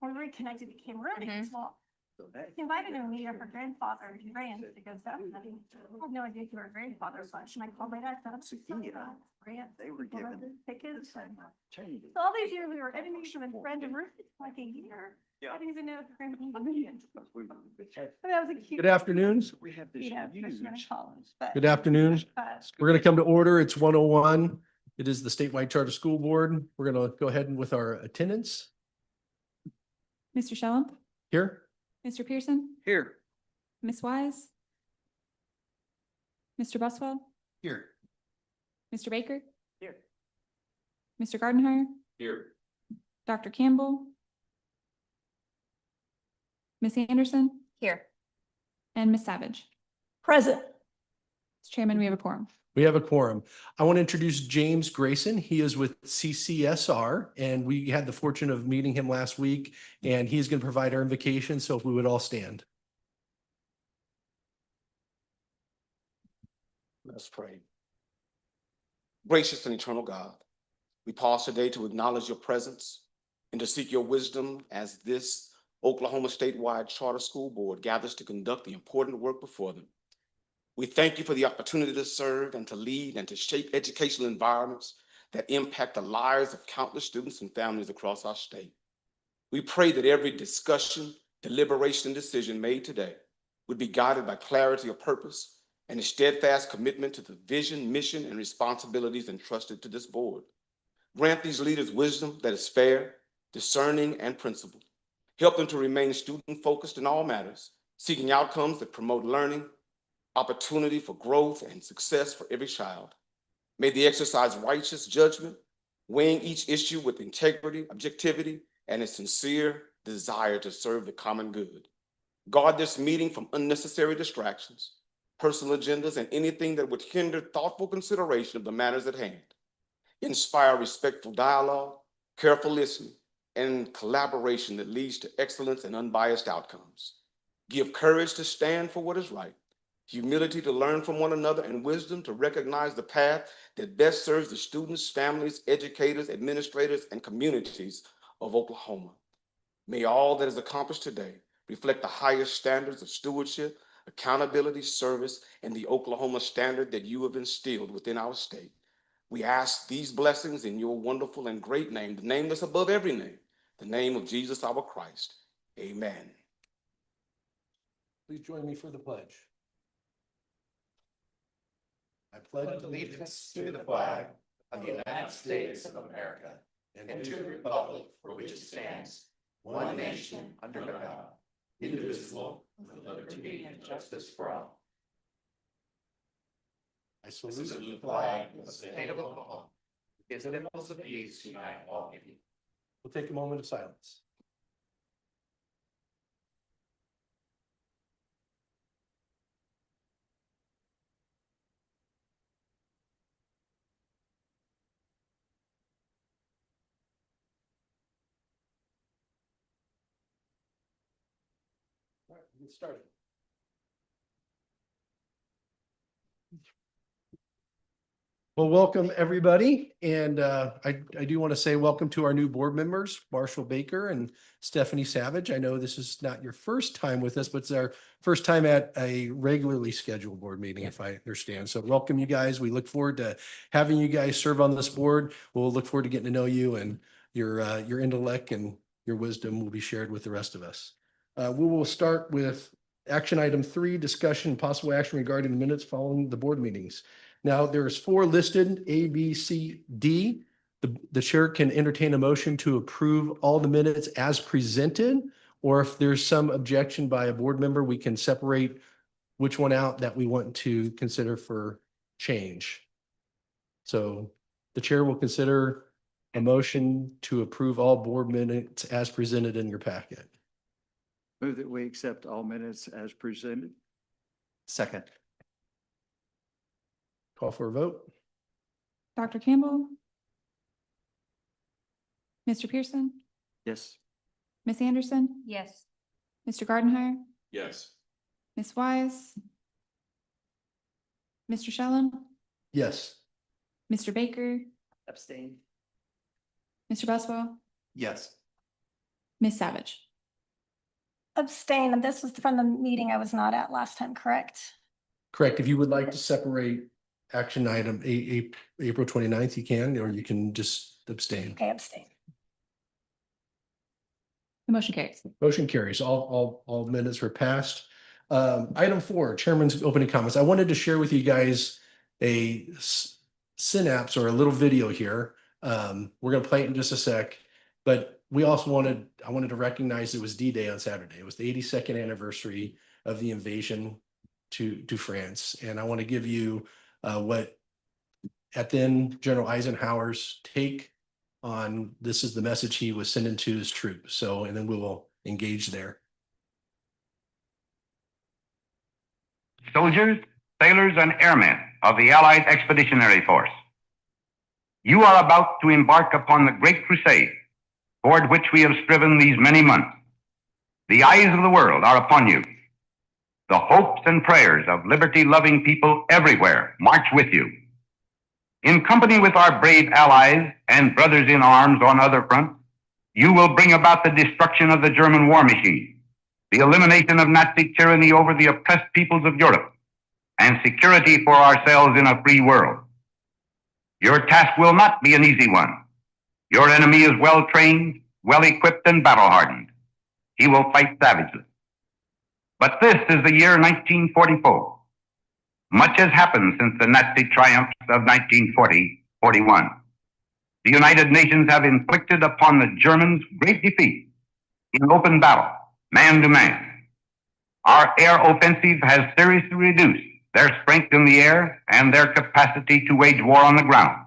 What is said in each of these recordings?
we reconnected, became roommates. Well, he invited me to her grandfather, he ran to go stuff. I had no idea who her grandfather was. And I called my dad, said, They were given tickets. And changes. so all these years we were enemies and friends and roommates for like a year. Yeah. I didn't even know if her grandfather was. That was a cute. Good afternoons. We have this You know, freshman in huge. college, but- Good afternoon. We're going to come to order. It's 1:01. It is the statewide charter school board. We're going to go ahead and with our attendance Mr. Shellum, here. Mr. Pearson, Here. Ms. Wise, Mr. Buswell, Here. Mr. Baker, Here. Mr. Gardenhire, Here. Dr. Campbell, Ms. Anderson, Here. and Ms. Savage. Present. Mr. Chairman, we have a quorum. We have a quorum. I want to introduce James Grayson. He is with CCSR, and we had the fortune of meeting him last week, and he's going to provide our invocation. So if we would all stand. Let's pray. Gracious and eternal God, we pause today to acknowledge your presence and to seek your wisdom as this Oklahoma statewide charter school board gathers to conduct the important work before them. We thank you for the opportunity to serve and to lead and to shape educational environments that impact the lives of countless students and families across our state. We pray that every discussion, deliberation, and decision made today would be guided by clarity of purpose and a steadfast commitment to the vision, mission, and responsibilities entrusted to this board. Grant these leaders wisdom that is fair, discerning, and principled. Help them to remain student-focused in all matters, seeking outcomes that promote learning, opportunity for growth, and success for every child. May they exercise righteous judgment, weighing each issue with integrity, objectivity, and a sincere desire to serve the common good. Guard this meeting from unnecessary distractions, personal agendas, and anything that would hinder thoughtful consideration of the matters at hand. Inspire respectful dialogue, careful listening, and collaboration that leads to excellence and unbiased outcomes. Give courage to stand for what is right, humility to learn from one another, and wisdom to recognize the path that best serves the students, families, educators, administrators, and communities of Oklahoma. May all that is accomplished today reflect the highest standards of stewardship, accountability, service, and the Oklahoma standard that you have instilled within our state. We ask these blessings in your wonderful and great name, the name that's above every name, the name of Jesus our Christ. Amen. Please join me for the pledge. I pledge allegiance to the flag of the United States of America and to the republic for which it stands, one nation under God, indivisible, with liberty and justice for all. I This salute is the flag of the state of Oklahoma. Its symbols of peace unite all people. We'll take a moment of silence. All right, we'll get started. Well, welcome everybody. And I do want to say welcome to our new board members, Marshall Baker and Stephanie Savage. I know this is not your first time with us, but it's our first time at a regularly scheduled board meeting, if I understand. So welcome you guys. We look forward to having you guys serve on this board. We'll look forward to getting to know you, and your intellect and your wisdom will be shared with the rest of us. We will start with action item 3, discussion and possible action regarding the minutes following the board meetings. Now, there's 4 listed, A, B, C, D. The chair can entertain a motion to approve all the minutes as presented, or if there's some objection by a board member, we can separate which one out that we want to consider for change. So the chair will consider a motion to approve all board minutes as presented in your packet. Move that we accept all minutes as presented. Second. Call for a vote. Dr. Campbell, Mr. Pearson, Yes. Ms. Anderson, Yes. Mr. Gardenhire, Yes. Ms. Wise, Mr. Shellum, Yes. Mr. Baker, Abstain. Mr. Buswell, Yes. Ms. Savage. Abstain, and this was from the meeting I was not at last time, correct? Correct. If you would like to separate action item April 29th, you can, or you can just abstain. Okay, abstain. The motion carries. Motion carries. All minutes were passed. Item 4, Chairman's opening comments. I wanted to share with you guys a synapse or a little video here. We're going to play it in just a sec, but I wanted to recognize it was D-Day on Saturday. It was the 82nd anniversary of the invasion to France. And I want to give you what at then General Eisenhower's take on this is the message he was sending to his troops. So, and then we will engage there. Soldiers, sailors, and airmen of the Allied Expeditionary Force, you are about to embark upon the great crusade toward which we have striven these many months. The eyes of the world are upon you. The hopes and prayers of liberty-loving people everywhere march with you. In company with our brave allies and brothers in arms on other fronts, you will bring about the destruction of the German war machine, the elimination of Nazi tyranny over the oppressed peoples of Europe, and security for ourselves in a free world. Your task will not be an easy one. Your enemy is well-trained, well-equipped, and battle-hardened. He will fight savagely. But this is the year 1944. Much has happened since the Nazi triumphs of 1940-41. The United Nations have inflicted upon the Germans great defeat in open battle, man to man. Our air offensive has seriously reduced their strength in the air and their capacity to wage war on the ground.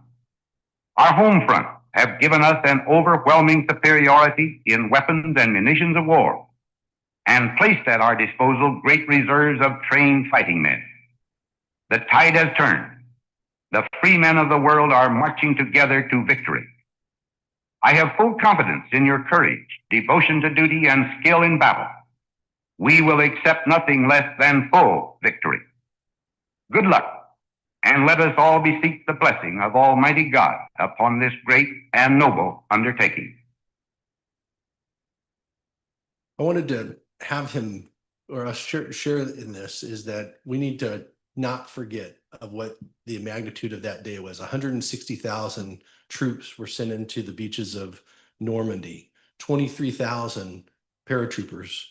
Our home front have given us an overwhelming superiority in weapons and munitions of war, and placed at our disposal great reserves of trained fighting men. The tide has turned. The free men of the world are marching together to victory. I have full confidence in your courage, devotion to duty, and skill in battle. We will accept nothing less than full victory. Good luck, and let us all beseech the blessing of Almighty God upon this great and noble undertaking. I wanted to have him or us share in this is that we need to not forget of what the magnitude of that day was. 160,000 troops were sent into the beaches of Normandy, 23,000 paratroopers,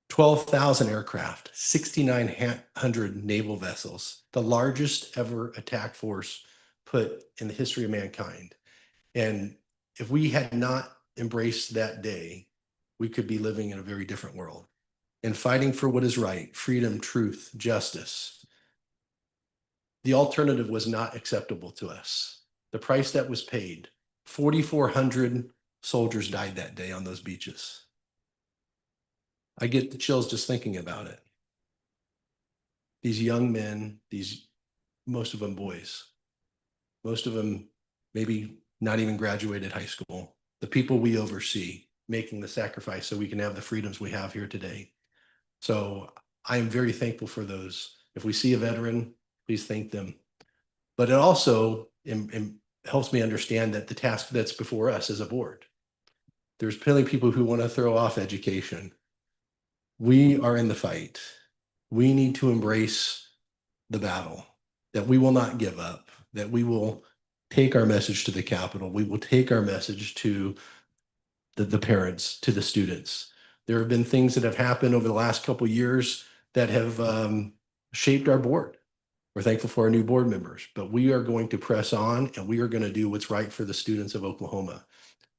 12,000 aircraft, 6,900 naval vessels, the largest ever attack force put in the history of mankind. And if we had not embraced that day, we could be living in a very different world and fighting for what is right, freedom, truth, justice. The alternative was not acceptable to us. The price that was paid, 4,400 soldiers died that day on those beaches. I get the chills just thinking about it. These young men, most of them boys, most of them maybe not even graduated high school, the people we oversee making the sacrifice so we can have the freedoms we have here today. So I am very thankful for those. If we see a veteran, please thank them. But it also helps me understand that the task that's before us as a board, there's plenty of people who want to throw off education. We are in the fight. We need to embrace the battle, that we will not give up, that we will take our message to the Capitol. We will take our message to the parents, to the students. There have been things that have happened over the last couple of years that have shaped our board. We're thankful for our new board members, but we are going to press on and we are going to do what's right for the students of Oklahoma.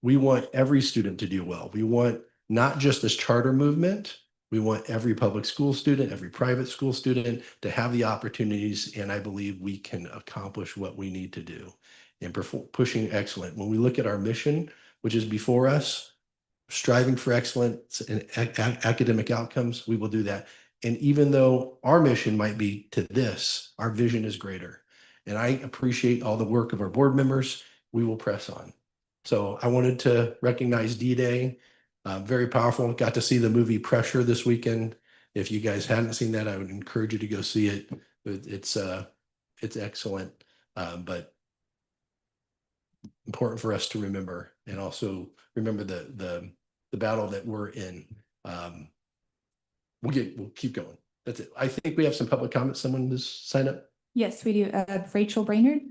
We want every student to do well. We want not just this charter movement. We want every public school student, every private school student to have the opportunities. And I believe we can accomplish what we need to do in pushing excellence. When we look at our mission, which is before us, striving for excellence in academic outcomes, we will do that. And even though our mission might be to this, our vision is greater. And I appreciate all the work of our board members. We will press on. So I wanted to recognize D-Day. Very powerful. Got to see the movie Pressure this weekend. If you guys hadn't seen that, I would encourage you to go see it. It's excellent, but important for us to remember, and also remember the the battle that we're in. We'll keep going. That's it. I think we have some public comments. Someone to sign up. Yes, we do. Rachel Brainerd.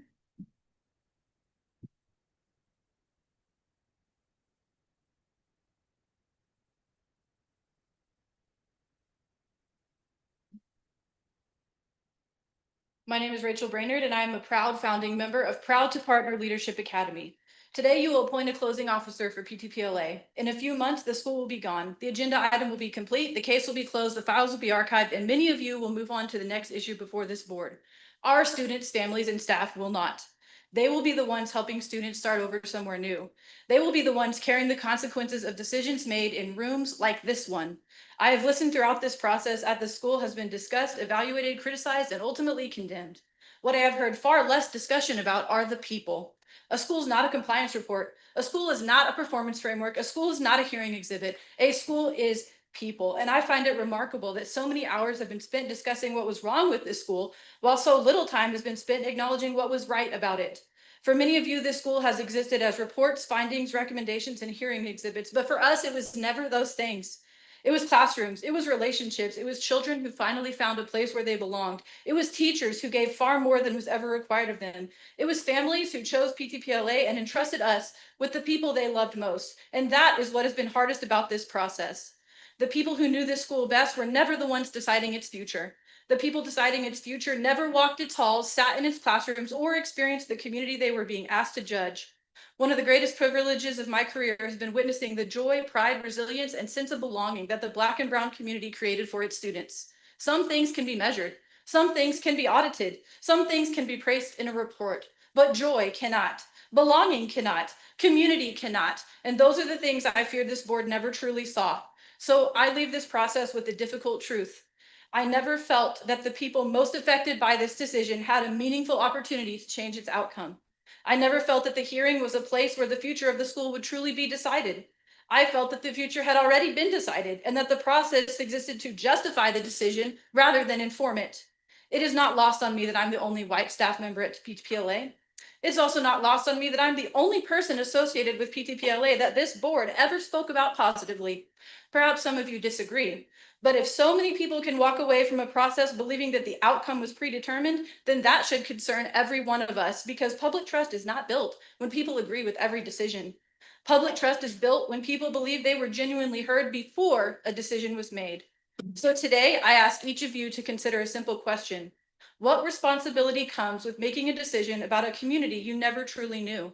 My name is Rachel Brainerd, and I am a proud founding member of Proud to Partner Leadership Academy. Today, you will appoint a closing officer for PTPLA. In a few months, the school will be gone. The agenda item will be complete, the case will be closed, the files will be archived, and many of you will move on to the next issue before this board. Our students, families, and staff will not. They will be the ones helping students start over somewhere new. They will be the ones carrying the consequences of decisions made in rooms like this one. I have listened throughout this process at the school has been discussed, evaluated, criticized, and ultimately condemned. What I have heard far less discussion about are the people. A school is not a compliance report. A school is not a performance framework. A school is not a hearing exhibit. A school is people. And I find it remarkable that so many hours have been spent discussing what was wrong with this school, while so little time has been spent acknowledging what was right about it. For many of you, this school has existed as reports, findings, recommendations, and hearing exhibits. But for us, it was never those things. It was classrooms, it was relationships, it was children who finally found a place where they belonged. It was teachers who gave far more than was ever required of them. It was families who chose PTPLA and entrusted us with the people they loved most. And that is what has been hardest about this process. The people who knew this school best were never the ones deciding its future. The people deciding its future never walked its halls, sat in its classrooms, or experienced the community they were being asked to judge. One of the greatest privileges of my career has been witnessing the joy, pride, resilience, and sense of belonging that the Black and Brown community created for its students. Some things can be measured. Some things can be audited. Some things can be placed in a report, but joy cannot. Belonging cannot. Community cannot. And those are the things I fear this board never truly saw. So I leave this process with the difficult truth. I never felt that the people most affected by this decision had a meaningful opportunity to change its outcome. I never felt that the hearing was a place where the future of the school would truly be decided. I felt that the future had already been decided and that the process existed to justify the decision rather than inform it. It is not lost on me that I'm the only white staff member at PTPLA. It's also not lost on me that I'm the only person associated with PTPLA that this board ever spoke about positively. Perhaps some of you disagree. But if so many people can walk away from a process believing that the outcome was predetermined, then that should concern every one of us, because public trust is not built when people agree with every decision. Public trust is built when people believe they were genuinely heard before a decision was made. So today, I ask each of you to consider a simple question. What responsibility comes with making a decision about a community you never truly knew?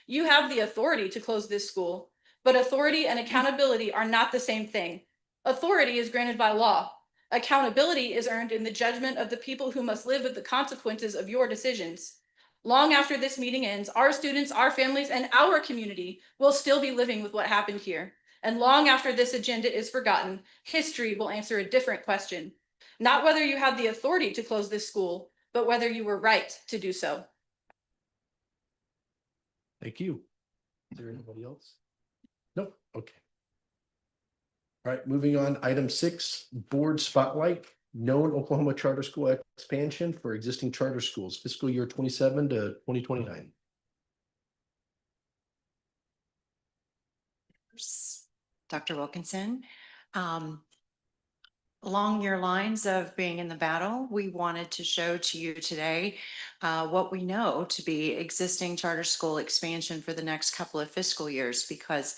You have the authority to close this school, but authority and accountability are not the same thing. Authority is granted by law. Accountability is earned in the judgment of the people who must live with the consequences of your decisions. Long after this meeting ends, our students, our families, and our community will still be living with what happened here. And long after this agenda is forgotten, history will answer a different question. Not whether you have the authority to close this school, but whether you were right to do so. Thank you. Is there anybody else? Nope. Okay. All right, moving on. Item 6, board spotlight, known Oklahoma charter school expansion for existing charter schools, fiscal year 27 to 2029. Dr. Wilkinson. Along your lines of being in the battle, we wanted to show to you today what we know to be existing charter school expansion for the next couple of fiscal years, because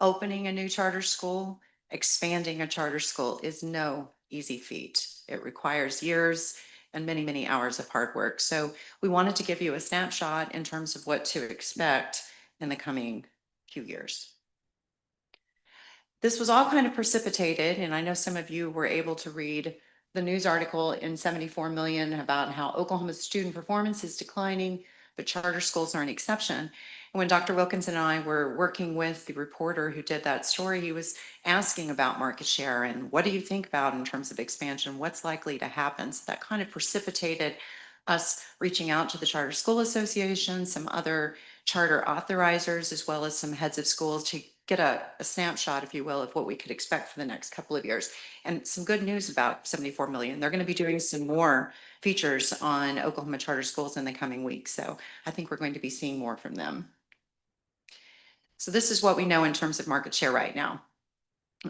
opening a new charter school, expanding a charter school is no easy feat. It requires years and many, many hours of hard work. So we wanted to give you a snapshot in terms of what to expect in the coming few years. This was all kind of precipitated, and I know some of you were able to read the news article in 74 Million about how Oklahoma's student performance is declining, but charter schools are an exception. And when Dr. Wilkinson and I were working with the reporter who did that story, he was asking about market share and what do you think about in terms of expansion, what's likely to happen. So that kind of precipitated us reaching out to the Charter School Association, some other charter authorizers, as well as some heads of schools to get a snapshot, if you will, of what we could expect for the next couple of years. And some good news about 74 Million. They're going to be doing some more features on Oklahoma charter schools in the coming weeks. So I think we're going to be seeing more from them. So this is what we know in terms of market share right now.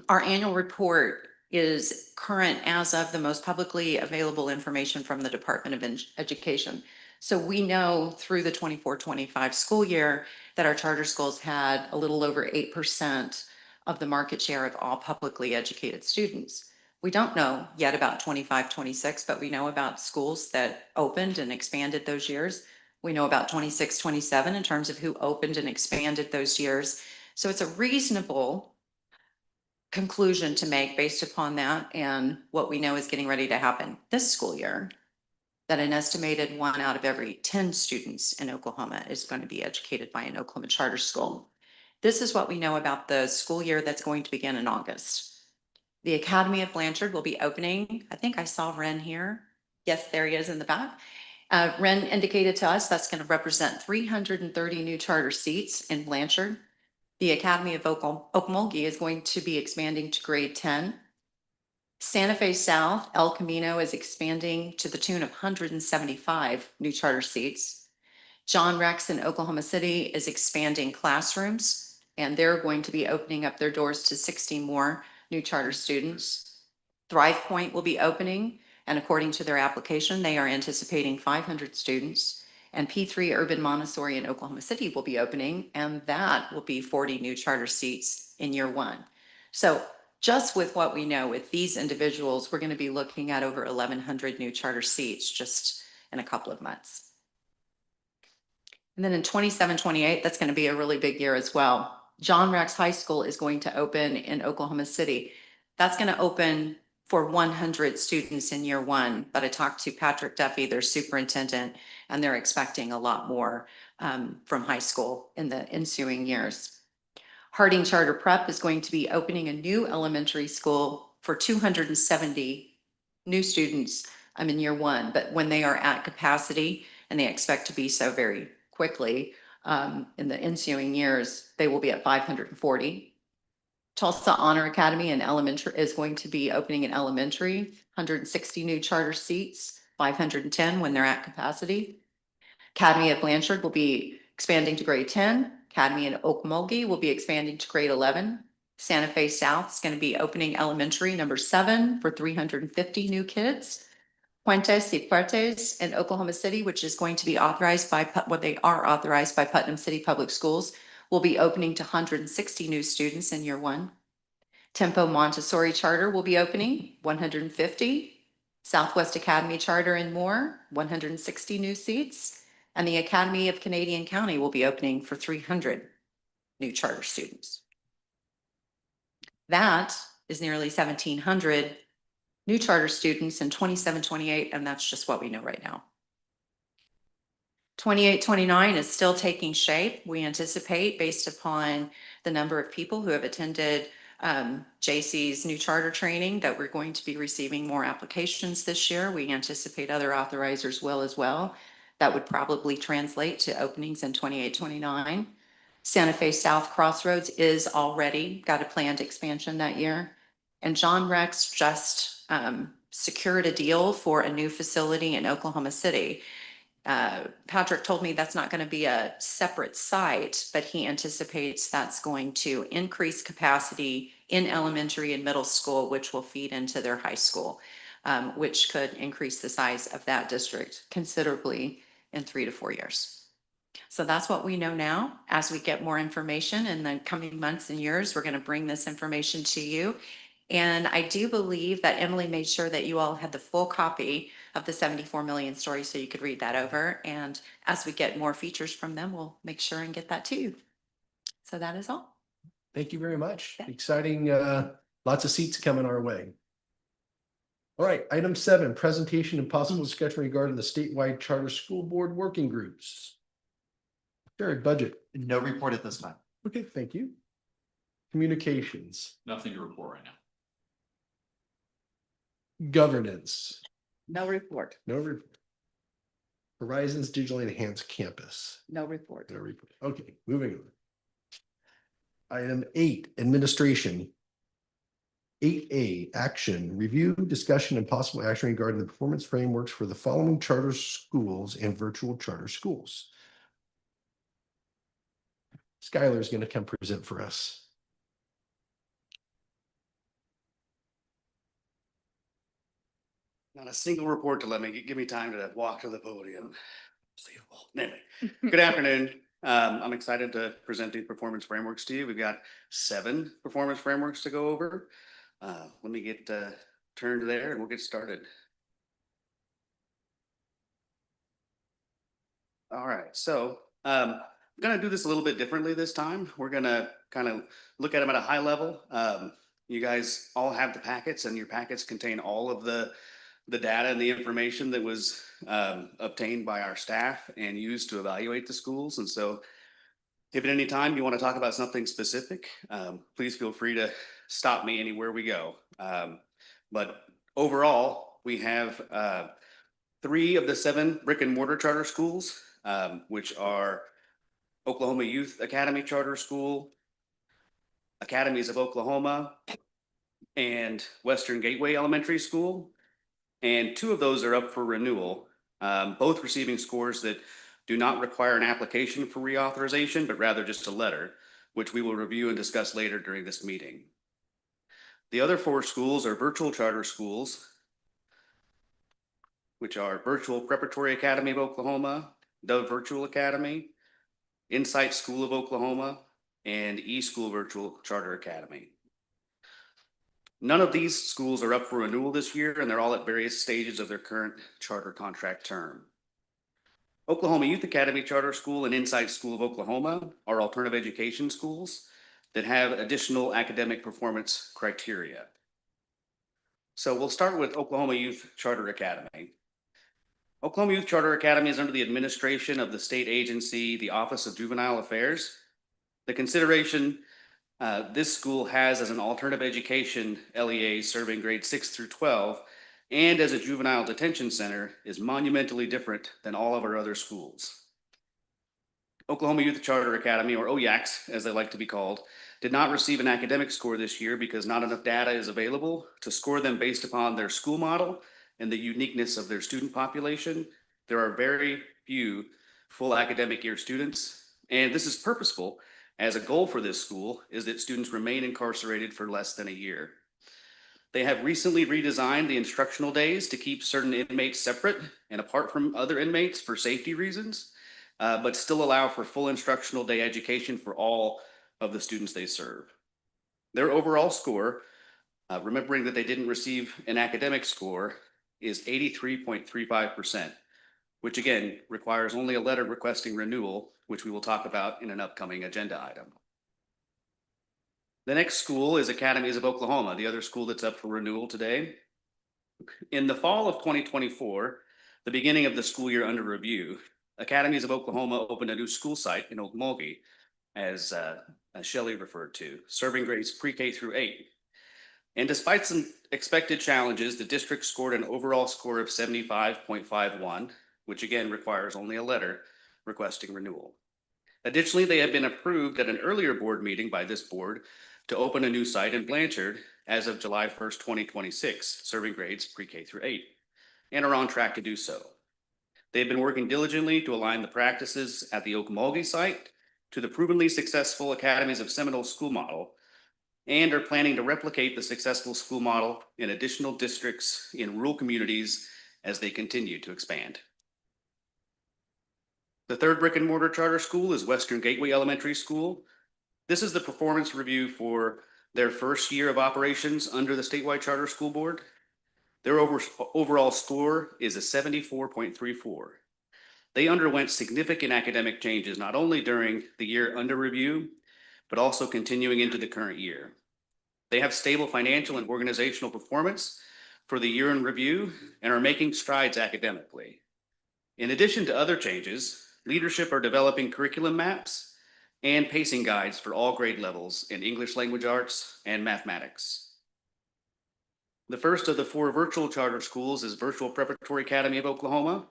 Our annual report is current as of the most publicly available information from the Department of Education. So we know through the 24-25 school year that our charter schools had a little over 8% of the market share of all publicly educated students. We don't know yet about 25-26, but we know about schools that opened and expanded those years. We know about 26-27 in terms of who opened and expanded those years. So it's a reasonable conclusion to make based upon that and what we know is getting ready to happen this school year, that an estimated 1 out of every 10 students in Oklahoma is going to be educated by an Oklahoma charter school. This is what we know about the school year that's going to begin in August. The Academy of Blanchard will be opening. I think I saw Ren here. Yes, there he is in the back. Ren indicated to us that's going to represent 330 new charter seats in Blanchard. The Academy of Okmulgee is going to be expanding to grade 10. Santa Fe South, El Camino is expanding to the tune of 175 new charter seats. John Rex in Oklahoma City is expanding classrooms, and they're going to be opening up their doors to 60 more new charter students. Thrive Point will be opening, and according to their application, they are anticipating 500 students. And P3 Urban Montessori in Oklahoma City will be opening, and that will be 40 new charter seats in year 1. So just with what we know with these individuals, we're going to be looking at over 1,100 new charter seats just in a couple of months. And then in 27-28, that's going to be a really big year as well. John Rex High School is going to open in Oklahoma City. That's going to open for 100 students in year 1, but I talked to Patrick Duffy, their superintendent, and they're expecting a lot more from high school in the ensuing years. Harding Charter Prep is going to be opening a new elementary school for 270 new students in year 1, but when they are at capacity, and they expect to be so very quickly in the ensuing years, they will be at 540. Tulsa Honor Academy in elementary is going to be opening in elementary, 160 new charter seats, 510 when they're at capacity. Academy of Blanchard will be expanding to grade 10. Academy in Okmulgee will be expanding to grade 11. Santa Fe South is going to be opening elementary number 7 for 350 new kids. Puentes y Puertes in Oklahoma City, which is going to be authorized by they are authorized by Putnam City Public Schools, will be opening to 160 new students in year 1. Tempo Montessori Charter will be opening 150. Southwest Academy Charter in Moore, 160 new seats. And the Academy of Canadian County will be opening for 300 new charter students. That is nearly 1,700 new charter students in 27-28, and that's just what we know right now. 28-29 is still taking shape. We anticipate, based upon the number of people who have attended JC's new charter training, that we're going to be receiving more applications this year. We anticipate other authorizers will as well. That would probably translate to openings in 28-29. Santa Fe South Crossroads is already got a planned expansion that year. And John Rex just secured a deal for a new facility in Oklahoma City. Patrick told me that's not going to be a separate site, but he anticipates that's going to increase capacity in elementary and middle school, which will feed into their high school, which could increase the size of that district considerably in 3 to 4 years. So that's what we know now. As we get more information in the coming months and years, we're going to bring this information to you. And I do believe that Emily made sure that you all had the full copy of the 74 million story so you could read that over. And as we get more features from them, we'll make sure and get that to you. So that is all. Thank you very much. Yeah. Exciting, lots of seats coming our way. All right, item 7, presentation and possible discussion regarding the statewide charter school board working groups. Jared, budget. No report at this time. Okay, thank you. Communications, Nothing to report right now. governance, No report, no report. Horizons Digitally Enhanced Campus. no report. No report. Okay, moving on. Item 8, administration. 8A, action, review, discussion, and possible action regarding the performance frameworks for the following charter schools and virtual charter schools. Skylar is going to come present for us. Not a single report to let me, give me time to walk to the podium. Anyway, good afternoon. I'm excited to present these performance frameworks to you. We've got 7 performance frameworks to go over. Let me get turned there and we'll get started. All right, so I'm gonna do this a little bit differently this time. We're gonna kind of look at them at a high level. You guys all have the packets, and your packets contain all of the data and the information that was obtained by our staff and used to evaluate the schools. And so if at any time you want to talk about something specific, please feel free to stop me anywhere we go. But overall, we have 3 of the 7 brick and mortar charter schools, which are Oklahoma Youth Academy Charter School, Academies of Oklahoma, and Western Gateway Elementary School. And 2 of those are up for renewal, both receiving scores that do not require an application for reauthorization, but rather just a letter, which we will review and discuss later during this meeting. The other 4 schools are virtual charter schools, which are Virtual Preparatory Academy of Oklahoma, Dove Virtual Academy, Insight School of Oklahoma, and eSchool Virtual Charter Academy. None of these schools are up for renewal this year, and they're all at various stages of their current charter contract term. Oklahoma Youth Academy Charter School and Insight School of Oklahoma are alternative education schools that have additional academic performance criteria. So we'll start with Oklahoma Youth Charter Academy. Oklahoma Youth Charter Academy is under the administration of the state agency, the Office of Juvenile Affairs. The consideration this school has as an alternative education LEA serving grades 6 through 12 and as a juvenile detention center is monumentally different than all of our other schools. Oklahoma Youth Charter Academy, or OYACs as they like to be called, did not receive an academic score this year because not enough data is available to score them based upon their school model and the uniqueness of their student population. There are very few full academic year students, and this is purposeful as a goal for this school is that students remain incarcerated for less than a year. They have recently redesigned the instructional days to keep certain inmates separate and apart from other inmates for safety reasons, but still allow for full instructional day education for all of the students they serve. Their overall score, remembering that they didn't receive an academic score, is 83.35%, which again requires only a letter requesting renewal, which we will talk about in an upcoming agenda item. The next school is Academies of Oklahoma, the other school that's up for renewal today. In the fall of 2024, the beginning of the school year under review, Academies of Oklahoma opened a new school site in Okmulgee, as Shelley referred to, serving grades pre-K through 8. And despite some expected challenges, the district scored an overall score of 75.51, which again requires only a letter requesting renewal. Additionally, they have been approved at an earlier board meeting by this board to open a new site in Blanchard as of July 1st, 2026, serving grades pre-K through 8, and are on track to do so. They've been working diligently to align the practices at the Okmulgee site to the provenly successful Academies of Seminole school model, and are planning to replicate the successful school model in additional districts in rural communities as they continue to expand. The third brick and mortar charter school is Western Gateway Elementary School. This is the performance review for their first year of operations under the statewide charter school board. Their overall score is a 74.34. They underwent significant academic changes, not only during the year under review, but also continuing into the current year. They have stable financial and organizational performance for the year in review and are making strides academically. In addition to other changes, leadership are developing curriculum maps and pacing guides for all grade levels in English language arts and mathematics. The first of the 4 virtual charter schools is Virtual Preparatory Academy of Oklahoma,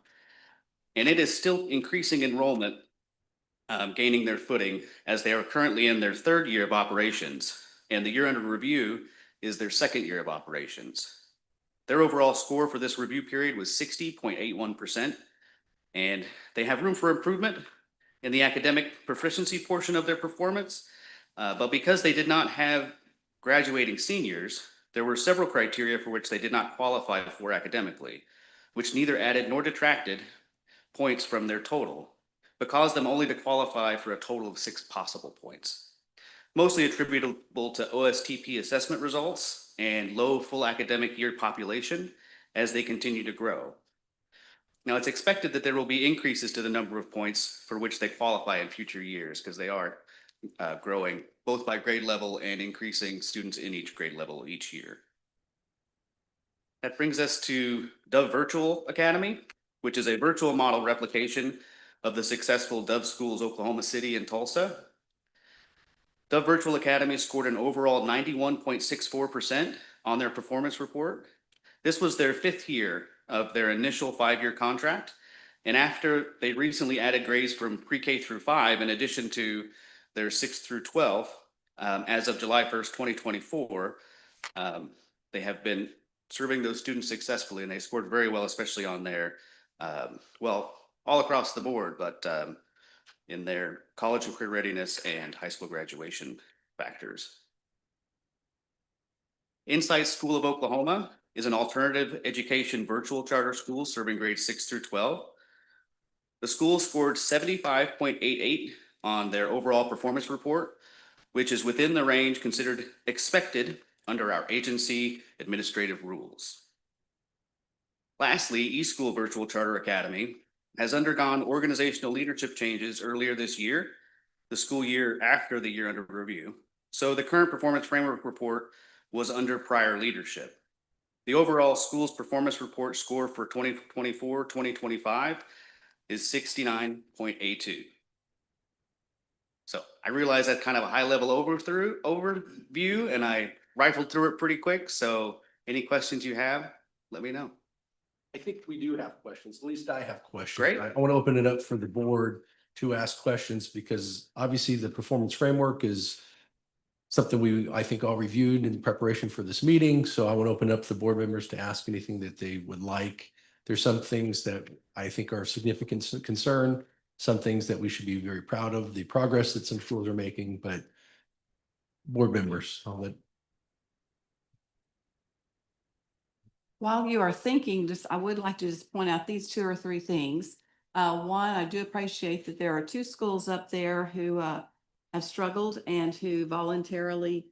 and it is still increasing enrollment, gaining their footing as they are currently in their 3rd year of operations, and the year under review is their 2nd year of operations. Their overall score for this review period was 60.81%, and they have room for improvement in the academic proficiency portion of their performance, but because they did not have graduating seniors, there were several criteria for which they did not qualify for academically, which neither added nor detracted points from their total, but caused them only to qualify for a total of 6 possible points, mostly attributable to OSTP assessment results and low full academic year population as they continue to grow. Now, it's expected that there will be increases to the number of points for which they qualify in future years because they are growing both by grade level and increasing students in each grade level each year. That brings us to Dove Virtual Academy, which is a virtual model replication of the successful Dove Schools Oklahoma City and Tulsa. Dove Virtual Academy scored an overall 91.64% on their performance report. This was their 5th year of their initial 5-year contract. And after they recently added grades from pre-K through 5, in addition to their 6th through 12, as of July 1st, 2024, they have been serving those students successfully, and they scored very well, especially on their, well, all across the board, but in their college and career readiness and high school graduation factors. Insight School of Oklahoma is an alternative education virtual charter school serving grades 6 through 12. The school scored 75.88 on their overall performance report, which is within the range considered expected under our agency administrative rules. Lastly, eSchool Virtual Charter Academy has undergone organizational leadership changes earlier this year, the school year after the year under review. So the current performance framework report was under prior leadership. The overall school's performance report score for 2024-2025 is 69.82. So I realize that's kind of a high level overview, and I rifled through it pretty quick. So any questions you have, let me know. I think we do have questions. At least I have questions. Great. I want to open it up for the board to ask questions because obviously the performance framework is something I think all reviewed in preparation for this meeting. So I want to open up the board members to ask anything that they would like. There's some things that I think are significant concern, some things that we should be very proud of, the progress that some schools are making, but board members, I'll let. While you are thinking, I would like to just point out these 2 or 3 things. One, I do appreciate that there are 2 schools up there who have struggled and who voluntarily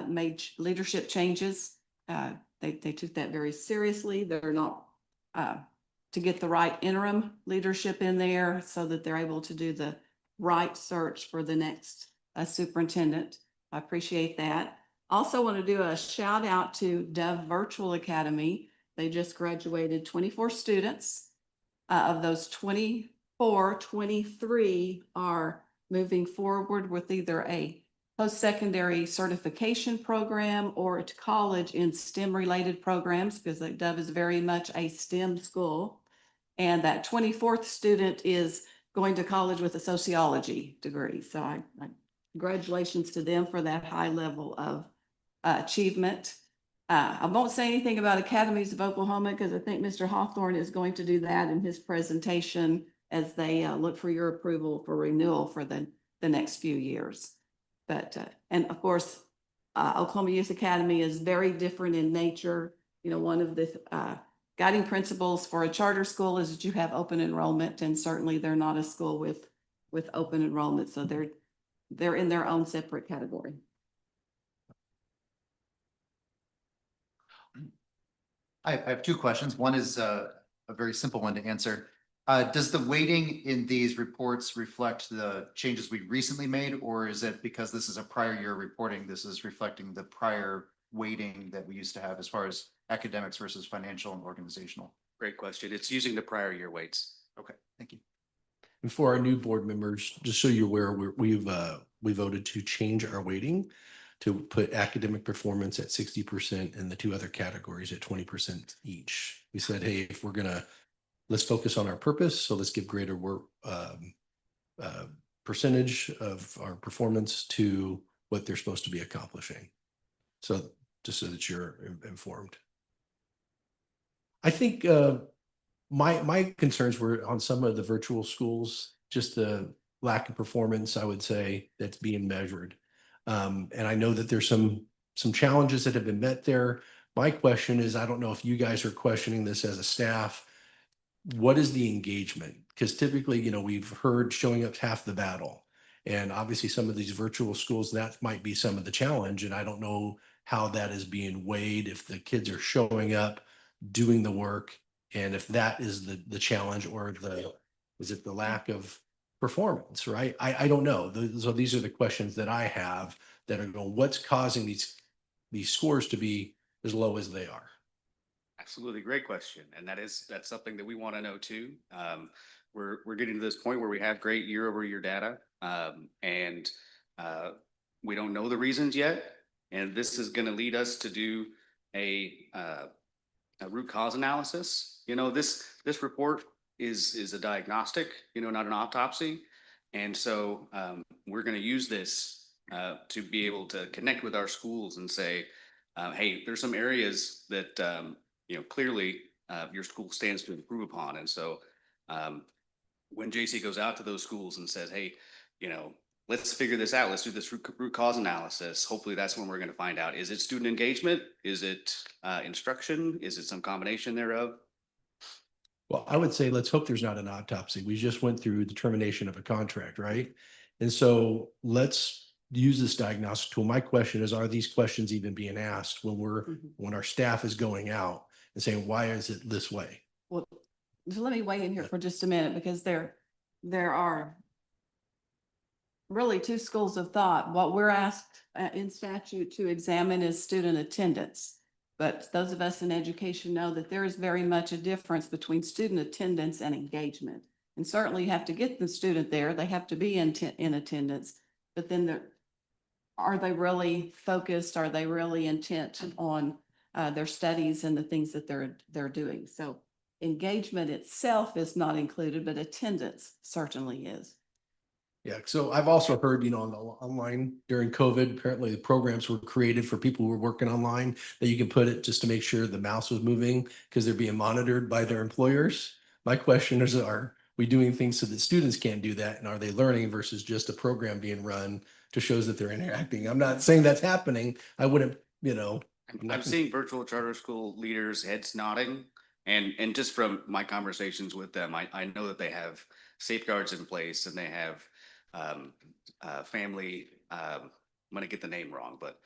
made leadership changes. They took that very seriously. They're not to get the right interim leadership in there so that they're able to do the right search for the next superintendent. I appreciate that. Also want to do a shout out to Dove Virtual Academy. They just graduated 24 students. Of those 24, 23 are moving forward with either a post-secondary certification program or to college in STEM related programs because Dove is very much a STEM school. And that 24th student is going to college with a sociology degree. So I congratulations to them for that high level of achievement. I won't say anything about Academies of Oklahoma because I think Mr. Hawthorne is going to do that in his presentation as they look for your approval for renewal for the next few years. But, and of course, Oklahoma Youth Academy is very different in nature. You know, one of the guiding principles for a charter school is that you have open enrollment, and certainly they're not a school with open enrollment. So they're in their own separate category. I have 2 questions. One is a very simple one to answer. Does the weighting in these reports reflect the changes we recently made, or is it because this is a prior year reporting, this is reflecting the prior weighting that we used to have as far as academics versus financial and organizational? Great question. It's using the prior year weights. Okay, thank you. And for our new board members, just so you're aware, we voted to change our weighting to put academic performance at 60% and the 2 other categories at 20% each. We said, hey, if we're let's focus on our purpose. So let's give greater work percentage of our performance to what they're supposed to be accomplishing. So just so that you're informed. I think my concerns were on some of the virtual schools, just the lack of performance, I would say, that's being measured. And I know that there's some some challenges that have been met there. My question is, I don't know if you guys are questioning this as a staff. What is the engagement? Because typically, we've heard showing up half the battle. And obviously some of these virtual schools, that might be some of the challenge. And I don't know how that is being weighed, if the kids are showing up, doing the work, and if that is the challenge, or is it the lack of performance, right? I don't know. So these are the questions that I have that are going, what's causing these scores to be as low as they are? Absolutely, great question, and that's something that we want to know too. We're getting to this point where we have great year-over-year data, and we don't know the reasons yet. And this is going to lead us to do a root cause analysis. This report is a diagnostic, not an autopsy, and so we're going to use this to be able to connect with our schools and say, hey, there's some areas that clearly your school stands to improve upon. And so when JC goes out to those schools and says, hey, let's figure this out, let's do this root cause analysis, hopefully that's when we're going to find out, is it student engagement? Is it instruction? Is it some combination thereof? Well, I would say, let's hope there's not an autopsy. We just went through the termination of a contract, right? And so let's use this diagnostic tool. My question is, are these questions even being asked when our staff is going out and saying, why is it this way? Well, so let me weigh in here for just a minute, because there are really two schools of thought. What we're asked in statute to examine is student attendance. But those of us in education know that there is very much a difference between student attendance and engagement. And certainly you have to get the student there. They have to be in attendance, but then are they really focused? Are they really intent on their studies and the things that they're doing? So engagement itself is not included, but attendance certainly is. Yeah, so I've also heard, on the online during COVID, apparently the programs were created for people who were working online, that you can put it just to make sure the mouse was moving because they're being monitored by their employers. My question is, are we doing things so that students can't do that? And are they learning versus just a program being run to show that they're interacting? I'm not saying that's happening. I wouldn't, I'm seeing virtual charter school leaders heads nodding, and just from my conversations with them, I know that they have safeguards in place, and they have family, I'm going to get the name wrong, but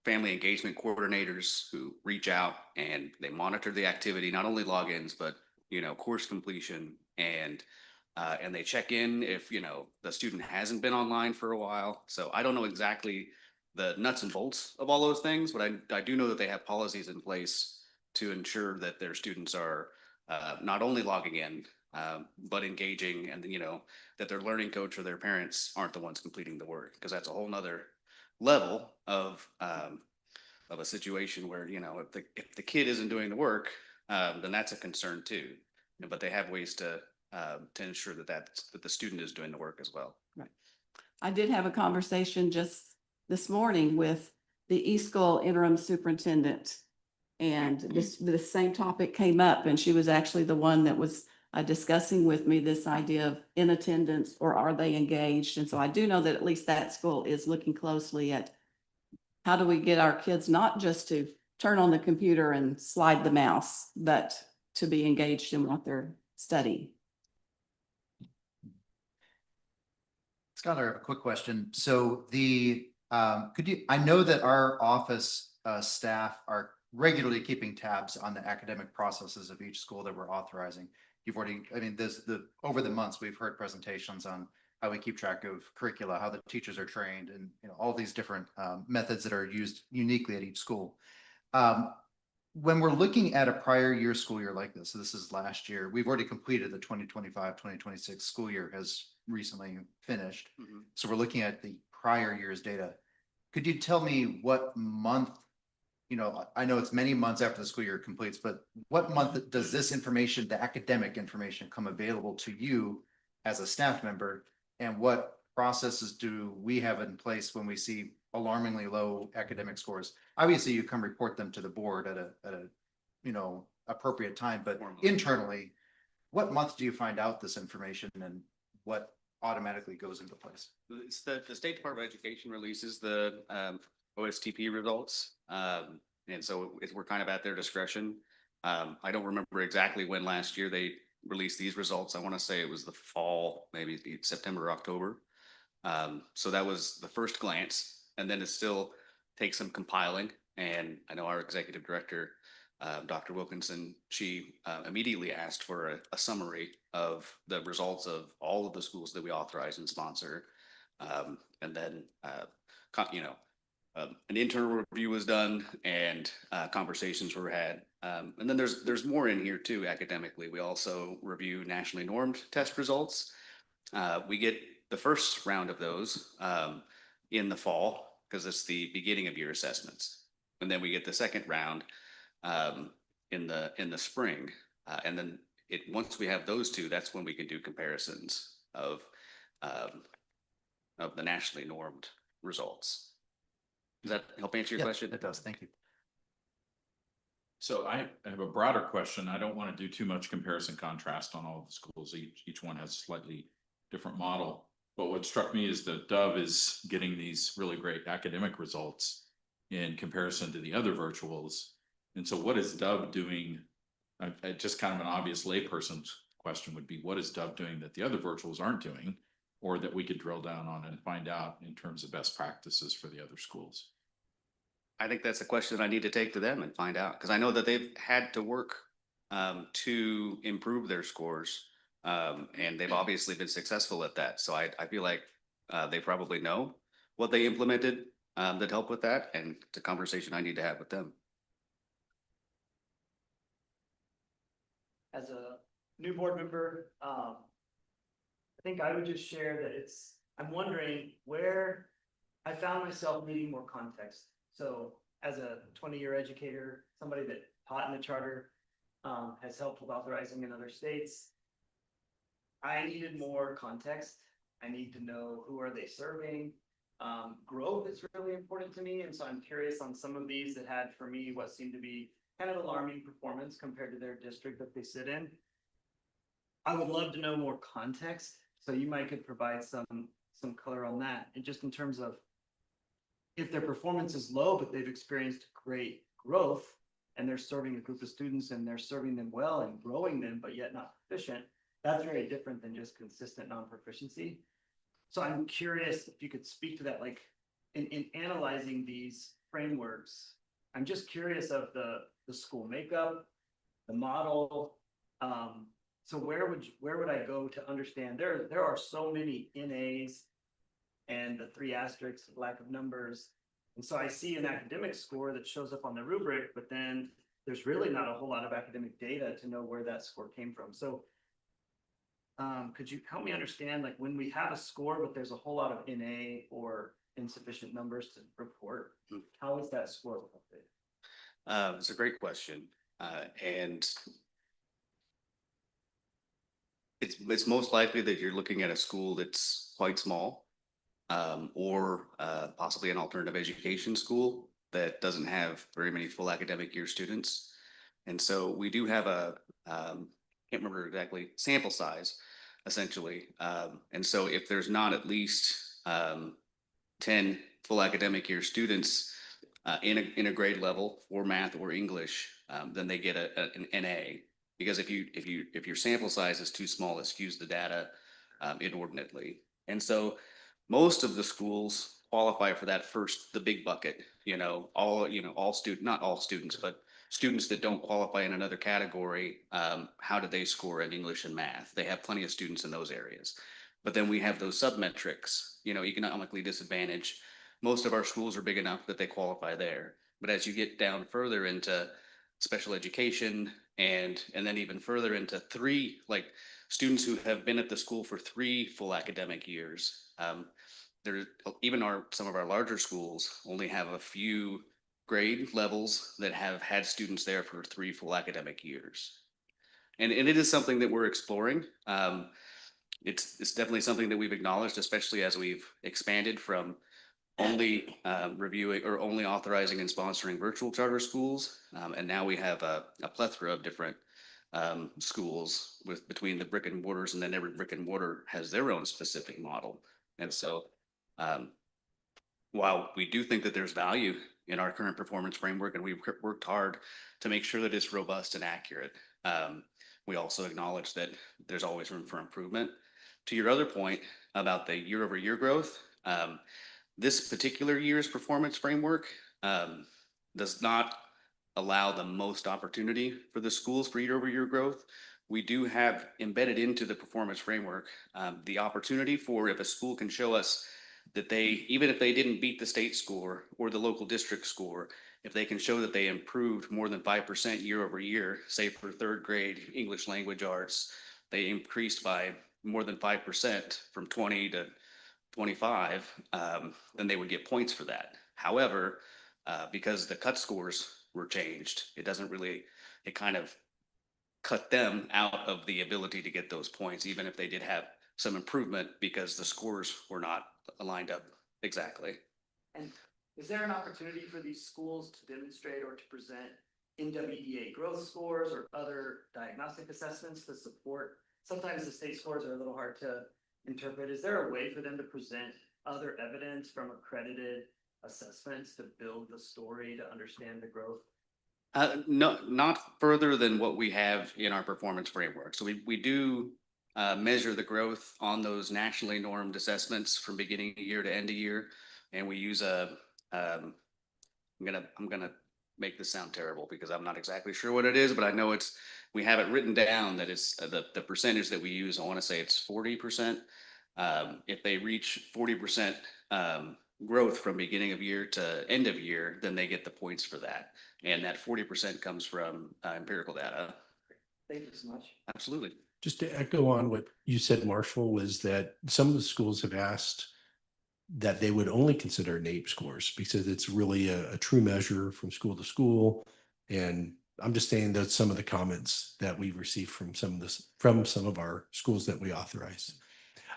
family engagement coordinators who reach out and they monitor the activity, not only logins, but, course completion, and they check in if, the student hasn't been online for a while. So I don't know exactly the nuts and bolts of all those things, but I do know that they have policies in place to ensure that their students are not only logging in, but engaging, and that their learning coach or their parents aren't the ones completing the work, because that's a whole nother level of a situation where, if the kid isn't doing the work, then that's a concern too. But they have ways to ensure that the student is doing the work as well. Right. I did have a conversation just this morning with the e-school interim superintendent, and the same topic came up, and she was actually the one that was discussing with me this idea of in attendance, or are they engaged? And so I do know that at least that school is looking closely at how do we get our kids not just to turn on the computer and slide the mouse, but to be engaged in what they're studying. Skylar, a quick question. So I know that our office staff are regularly keeping tabs on the academic processes of each school that we're authorizing. Over the months, we've heard presentations on how we keep track of curricula, how the teachers are trained, and all these different methods that are used uniquely at each school. When we're looking at a prior year school year like this, so this is last year, we've already completed the 2025-2026 school year has recently finished. Mm-hmm. So we're looking at the prior year's data. Could you tell me what month, I know it's many months after the school year completes, but what month does this information, the academic information, come available to you as a staff member? And what processes do we have in place when we see alarmingly low academic scores? Obviously, you come report them to the board at a appropriate time, but internally, what month do you find out this information, and what automatically goes into place? It's the State Department of Education releases the OSTP results. And so we're kind of at their discretion. I don't remember exactly when last year they released these results. I want to say it was the fall, maybe September or October. So that was the first glance, and then it still takes some compiling. And I know our executive director, Dr. Wilkinson, she immediately asked for a summary of the results of all of the schools that we authorize and sponsor. And then, an internal review was done and conversations were had. And then there's more in here too academically. We also review nationally normed test results. We get the first round of those in the fall because it's the beginning of year assessments. And then we get the second round in the spring. And then once we have those two, that's when we can do comparisons of the nationally normed results. Does that help answer your Yeah, question? it does. Thank you. So I have a broader question. I don't want to do too much comparison contrast on all of the schools. Each one has a slightly different model. But what struck me is that Dove is getting these really great academic results in comparison to the other virtuals. And so what is Dove doing? Just kind of an obvious layperson's question would be, what is Dove doing that the other virtuals aren't doing, or that we could drill down on and find out in terms of best practices for the other schools? I think that's a question I need to take to them and find out, because I know that they've had to work to improve their scores, and they've obviously been successful at that. So I feel like they probably know what they implemented that helped with that, and it's a conversation I need to have with them. As a new board member, I think I would just share that I'm wondering where I found myself needing more context. So as a 20-year educator, somebody that taught in the charter, has helped with authorizing in other states, I needed more context. I need to know, who are they serving? Growth is really important to me. And so I'm curious on some of these that had for me what seemed to be kind of alarming performance compared to their district that they sit in. I would love to know more context. So you might could provide some color on that. And just in terms of, if their performance is low, but they've experienced great growth and they're serving a group of students and they're serving them well and growing them, but yet not proficient, that's very different than just consistent non-proficiency. So I'm curious if you could speak to that, like in analyzing these frameworks, I'm just curious of the school makeup, the model. So where would I go to understand? There are so many NAs and the 3 asterisks, lack of numbers. And so I see an academic score that shows up on the rubric, but then there's really not a whole lot of academic data to know where that score came from. So could you help me understand, like when we have a score, but there's a whole lot of NA or insufficient numbers to report, how is that score updated? It's a great question. And it's most likely that you're looking at a school that's quite small, or possibly an alternative education school that doesn't have very many full academic year students. And so we do have can't remember exactly, sample size, essentially. And so if there's not at least 10 full academic year students in a grade level for math or English, then they get an NA. Because if your sample size is too small, it skews the data inordinately. And so most of the schools qualify for that the big bucket, not all students, but students that don't qualify in another category. How do they score in English and math? They have plenty of students in those areas. But then we have those submetrics, economically disadvantaged. Most of our schools are big enough that they qualify there. But as you get down further into special education and then even further into 3, like students who have been at the school for 3 full academic years, some of our larger schools only have a few grade levels that have had students there for 3 full academic years. And it is something that we're exploring. It's definitely something that we've acknowledged, especially as we've expanded from only reviewing or only authorizing and sponsoring virtual charter schools. And now we have a plethora of different schools between the brick and mortars, and then every brick and mortar has their own specific model. And so while we do think that there's value in our current performance framework, and we've worked hard to make sure that it's robust and accurate, we also acknowledge that there's always room for improvement. To your other point about the year-over-year growth, this particular year's performance framework does not allow the most opportunity for the schools for year-over-year growth. We do have embedded into the performance framework the opportunity for, if a school can show us that they, even if they didn't beat the state score or the local district score, if they can show that they improved more than 5% year over year, say for third grade English language arts, they increased by more than 5% from 20 to 25, then they would get points for that. However, because the cut scores were changed, it doesn't really, it kind of cut them out of the ability to get those points, even if they did have some improvement because the scores were not aligned up exactly. And is there an opportunity for these schools to demonstrate or to present NWEA growth scores or other diagnostic assessments to support? Sometimes the state scores are a little hard to interpret. Is there a way for them to present other evidence from accredited assessments to build the story to understand the growth? No, not further than what we have in our performance framework. So we do measure the growth on those nationally normed assessments from beginning of year to end of year, and we use I'm gonna make this sound terrible because I'm not exactly sure what it is, but I know we have it written down that it's the percentage that we use. I want to say it's 40%. If they reach 40% growth from beginning of year to end of year, then they get the points for that. And that 40% comes from empirical data. Thank you so much. Absolutely. Just to echo on what you said, Marshall, was that some of the schools have asked that they would only consider NAEP scores because it's really a true measure from school to school. And I'm just saying that some of the comments that we received from some of our schools that we authorize.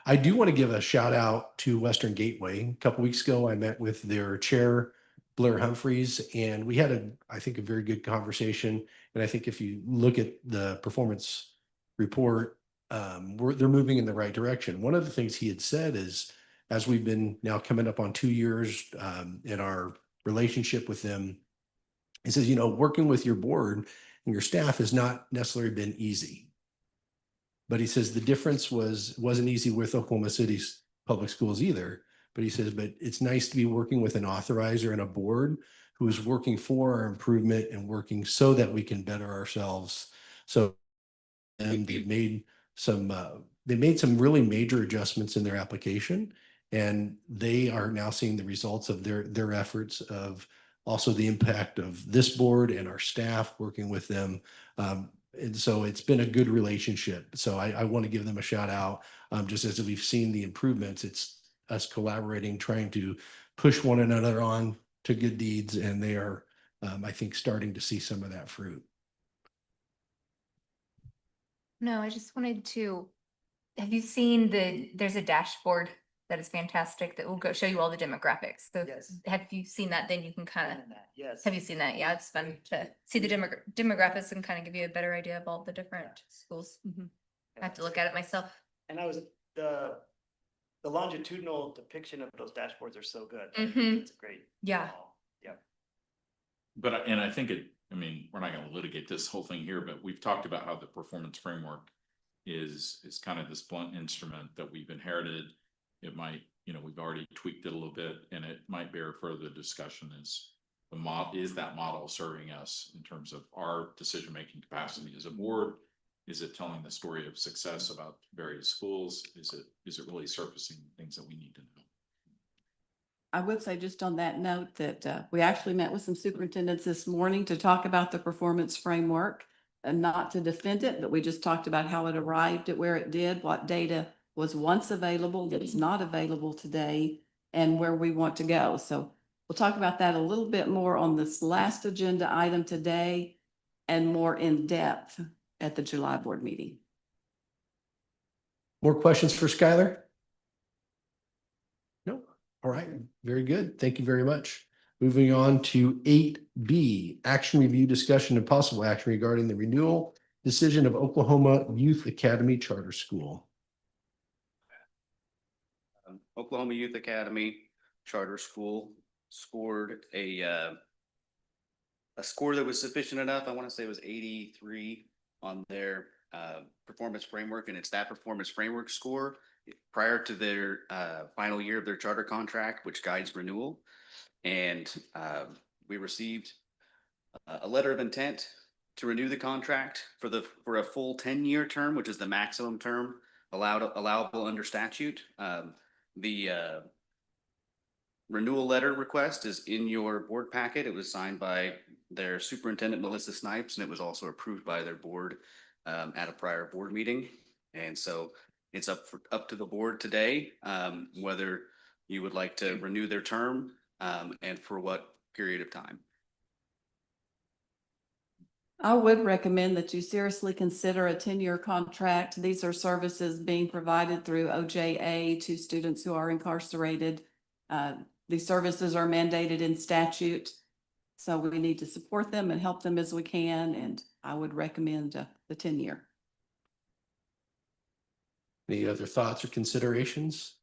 I do want to give a shout out to Western Gateway. A couple weeks ago, I met with their chair, Blair Humphreys, and we had I think a very good conversation. And I think if you look at the performance report, they're moving in the right direction. One of the things he had said is, as we've been now coming up on 2 years in our relationship with them, he says, working with your board and your staff has not necessarily been easy. But he says the difference wasn't easy with Oklahoma City's public schools either. But he says, but it's nice to be working with an authorizer and a board who is working for our improvement and working so that we can better ourselves. So, and they've made some really major adjustments in their application, and they are now seeing the results of their efforts, of also the impact of this board and our staff working with them. And so it's been a good relationship. So I want to give them a shout out. Just as we've seen the improvements, it's us collaborating, trying to push one another on to good deeds. And they are, I think, starting to see some of that fruit. No, I just wanted to, have you seen there's a dashboard that is fantastic that will go show you all the demographics. So Yes. have you seen that? Then you can kind of, Yes. have you seen that? Yeah, it's fun to see the demographics and kind of give you a better idea of all the different schools. I have to look at it myself. And the longitudinal depiction of those dashboards are so good. It's great. Yeah. Yeah. But, and I think we're not going to litigate this whole thing here, but we've talked about how the performance framework is kind of this blunt instrument that we've inherited. It might, we've already tweaked it a little bit, and it might bear further discussion. Is that model serving us in terms of our decision-making capacity as a board? Is it telling the story of success about various schools? Is it really surfacing things that we need to know? I would say just on that note that we actually met with some superintendents this morning to talk about the performance framework, and not to defend it, but we just talked about how it arrived at where it did, what data was once available that's not available today, and where we want to go. So we'll talk about that a little bit more on this last agenda item today, and more in depth at the July board meeting. More questions for Skylar? No. All right. Very good. Thank you very much. Moving on to 8B, action review, discussion, and possible action regarding the renewal decision of Oklahoma Youth Academy Charter School. Oklahoma Youth Academy Charter School scored a score that was sufficient enough. I want to say it was 83 on their performance framework, and it's that performance framework score prior to their final year of their charter contract, which guides renewal. And we received a letter of intent to renew the contract for a full 10-year term, which is the maximum term allowable under statute. The renewal letter request is in your board packet. It was signed by their superintendent, Melissa Snipes, and it was also approved by their board at a prior board meeting. And so it's up to the board today, whether you would like to renew their term and for what period of time. I would recommend that you seriously consider a 10-year contract. These are services being provided through OJA to students who are incarcerated. These services are mandated in statute, so we need to support them and help them as we can, and I would recommend the 10-year. Any other thoughts or considerations?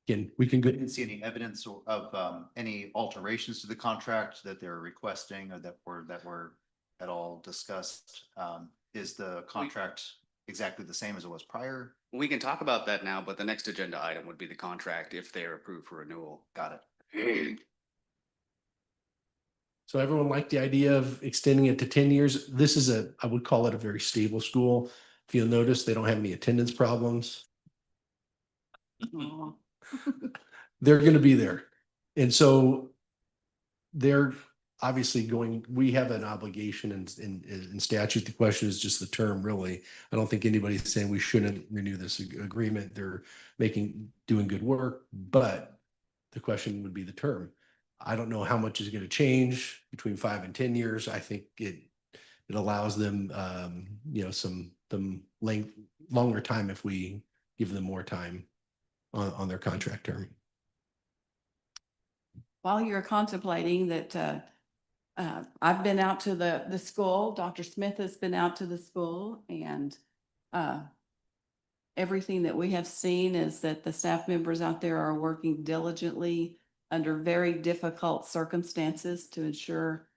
Again, we can go. Didn't see any evidence of any alterations to the contract that they're requesting or that were at all discussed. Is the contract exactly the same as it was prior? We can talk about that now, but the next agenda item would be the contract if they are approved for renewal. Got it. So everyone liked the idea of extending it to 10 years. This is I would call it a very stable school. If you'll notice, they don't have any attendance problems. They're going to be there. And so they're obviously we have an obligation in statute. The question is just the term, really. I don't think anybody's saying we shouldn't renew this agreement. They're doing good work, but the question would be the term. I don't know how much is going to change between 5 and 10 years. I think it allows them, some longer time if we give them more time on their contract term. While you're contemplating that, I've been out to the school, Dr. Smith has been out to the school, and everything that we have seen is that the staff members out there are working diligently under very difficult circumstances to ensure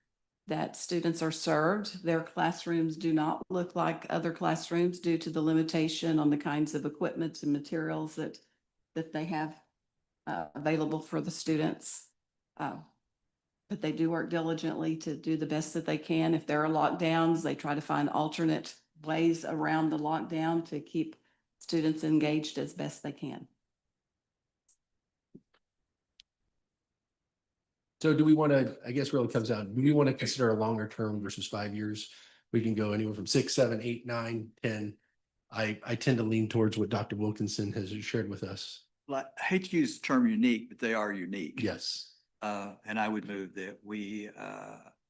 that students are served. Their classrooms do not look like other classrooms due to the limitation on the kinds of equipment and materials that they have available for the students. But they do work diligently to do the best that they can. If there are lockdowns, they try to find alternate ways around the lockdown to keep students engaged as best they can. So do we want to, I guess really comes down, do we want to consider a longer term versus 5 years? We can go anywhere from 6, 7, 8, 9, 10. I tend to lean towards what Dr. Wilkinson has shared with us. Well, I hate to use the term unique, but they are unique. Yes. And I would move that we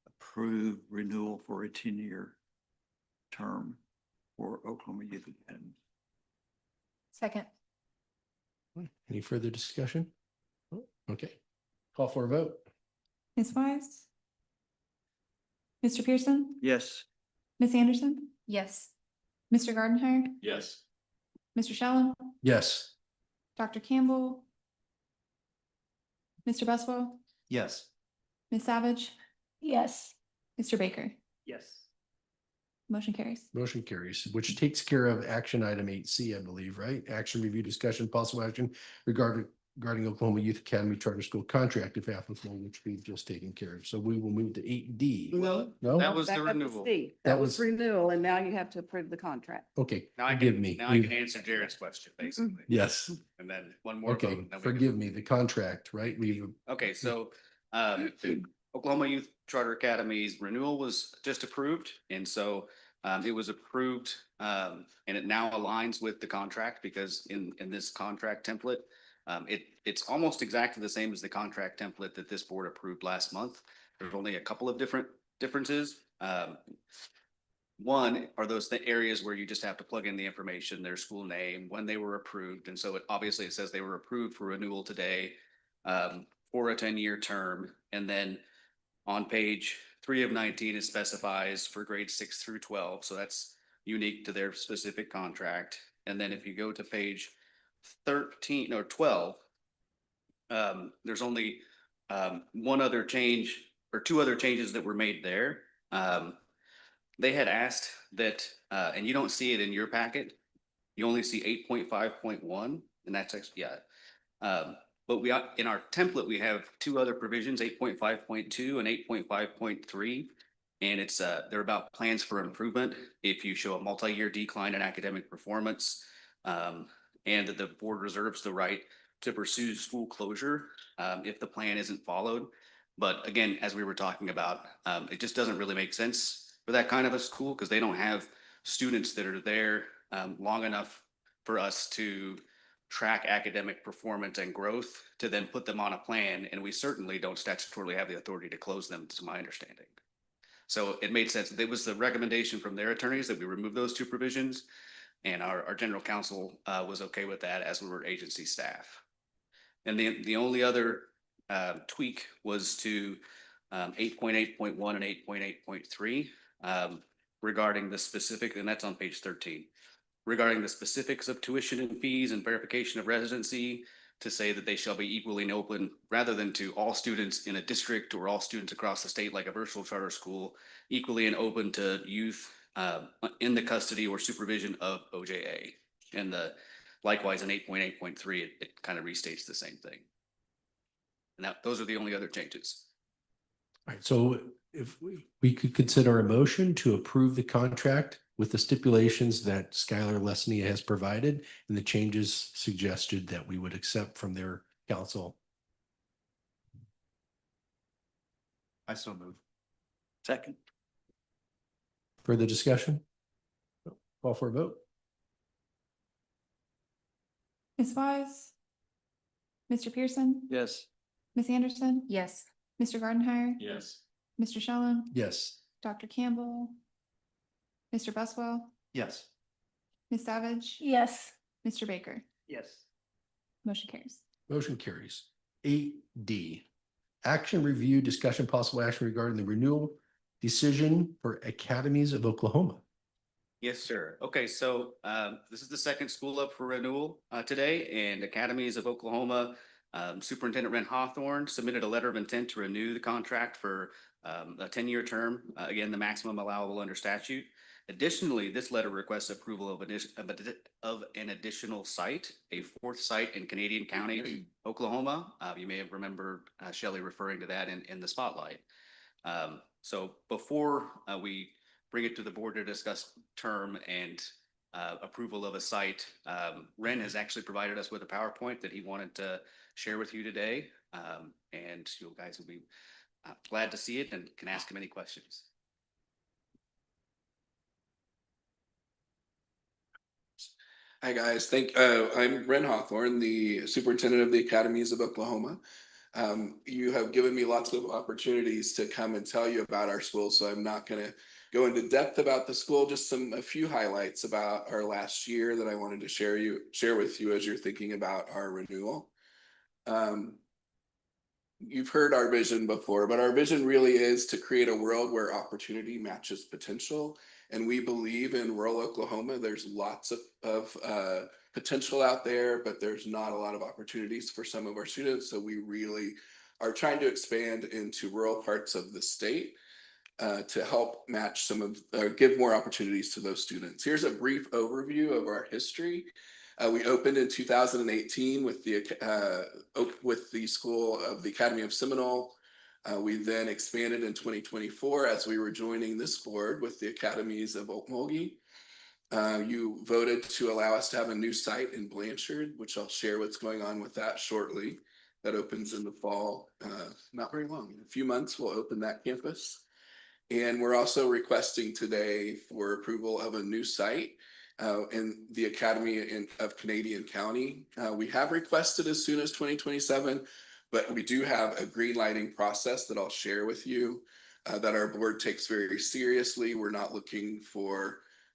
approve renewal for a 10-year term for Oklahoma Youth Academy. Second. Any further discussion? Okay. Call for a vote. Ms. Wise? Mr. Pearson? Yes. Ms. Anderson? Yes. Mr. Gardenhire? Yes. Mr. Shallow? Yes. Dr. Campbell? Mr. Buswell? Yes. Ms. Savage? Yes. Mr. Baker? Yes. Motion carries. Motion carries, which takes care of action item 8C, I believe, right? Action review discussion, possible action regarding Oklahoma Youth Academy Charter School contract if applicable, which we've just taken care of. So we will move to 8D. No. No? That was Back the up to renewal. C. That That was- was renewal, and now you have to approve the contract. Okay, Now I forgive can, me. now I can answer Jared's question, basically. Yes. And then one more vote. Okay, and then we can- forgive me, the contract, right? Okay, so Oklahoma Youth Charter Academy's renewal was just approved, and so it was approved and it now aligns with the contract because in this contract template, it's almost exactly the same as the contract template that this board approved last month. There's only a couple of differences. One are those areas where you just have to plug in the information, their school name, when they were approved, and so it says they were approved for renewal today for a 10-year term, and then on page 3 of 19, it specifies for grades 6 through 12. So that's unique to their specific contract. And then if you go to page 13 or 12, there's only one other change or two other changes that were made there. They had asked that, and you don't see it in your packet. You only see 8.5.1, and that's actually, yeah. But in our template, we have two other provisions, 8.5.2 and 8.5.3. And they're about plans for improvement if you show a multi-year decline in academic performance. And that the board reserves the right to pursue school closure if the plan isn't followed. But again, as we were talking about, it just doesn't really make sense for that kind of a school because they don't have students that are there long enough for us to track academic performance and growth to then put them on a plan. And we certainly don't statutorily have the authority to close them, to my understanding. So it made sense. It was the recommendation from their attorneys that we remove those two provisions. And our general counsel was okay with that, as we were agency staff. And the only other tweak was to 8.8.1 and 8.8.3 regarding the specific, and that's on page 13, regarding the specifics of tuition and fees and verification of residency, to say that they shall be equally and open rather than to all students in a district or all students across the state like a virtual charter school, equally and open to youth in the custody or supervision of OJA. And likewise in 8.8.3, it kind of restates the same thing. And those are the only other changes. All right, so if we could consider a motion to approve the contract with the stipulations that Skylar Lesnia has provided and the changes suggested that we would accept from their counsel. I so move. Second. Further discussion? Call for a vote. Ms. Wise? Mr. Pearson? Yes. Ms. Anderson? Yes. Mr. Gardenhire? Yes. Mr. Shellam? Yes. Dr. Campbell? Mr. Buswell? Yes. Ms. Savage? Yes. Mr. Baker? Yes. Motion carries. Motion carries. 8D, action review, discussion, possible action regarding the renewal decision for Academies of Oklahoma. Yes, sir. Okay, so this is the second school up for renewal today, and Academies of Oklahoma Superintendent Ren Hawthorne submitted a letter of intent to renew the contract for a 10-year term. Again, the maximum allowable under statute. Additionally, this letter requests approval of an additional site, a fourth site in Canadian County, Oklahoma. You may have remembered Shelley referring to that in the spotlight. So before we bring it to the board to discuss term and approval of a site, Ren has actually provided us with a PowerPoint that he wanted to share with you today. And you guys will be glad to see it and can ask him any questions. Hi, guys. I'm Ren Hawthorne, the superintendent of the Academies of Oklahoma. You have given me lots of opportunities to come and tell you about our school, so I'm not going to go into depth about the school, just a few highlights about our last year that I wanted to share with you as you're thinking about our renewal. You've heard our vision before, but our vision really is to create a world where opportunity matches potential. And we believe in rural Oklahoma, there's lots of potential out there, but there's not a lot of opportunities for some of our students. So we really are trying to expand into rural parts of the state to help match give more opportunities to those students. Here's a brief overview of our history. We opened in 2018 with the School of the Academy of Seminole. We then expanded in 2024 as we were joining this board with the Academies of Okmulgee. You voted to allow us to have a new site in Blanchard, which I'll share what's going on with that shortly. That opens in the fall, not very long. In a few months, we'll open that campus. And we're also requesting today for approval of a new site in the Academy of Canadian County. We have requested as soon as 2027, but we do have a green lighting process that I'll share with you that our board takes very seriously. We're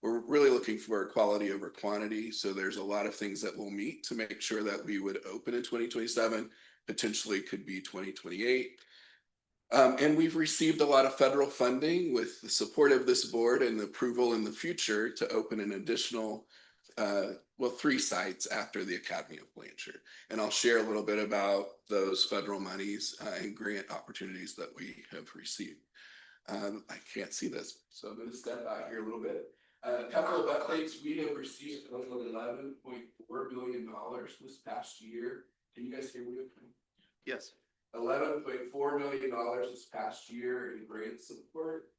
really looking for quality over quantity. So there's a lot of things that we'll meet to make sure that we would open in 2027, potentially could be 2028. And we've received a lot of federal funding with the support of this board and the approval in the future to open an additional well, 3 sites after the Academy of Blanchard. And I'll share a little bit about those federal monies and grant opportunities that we have received. I can't see this, so I'm going to step out here a little bit. A couple of updates. We have received over $11.4 billion this past year. Can you guys hear me? Yes. $11.4 million this past year in grant support.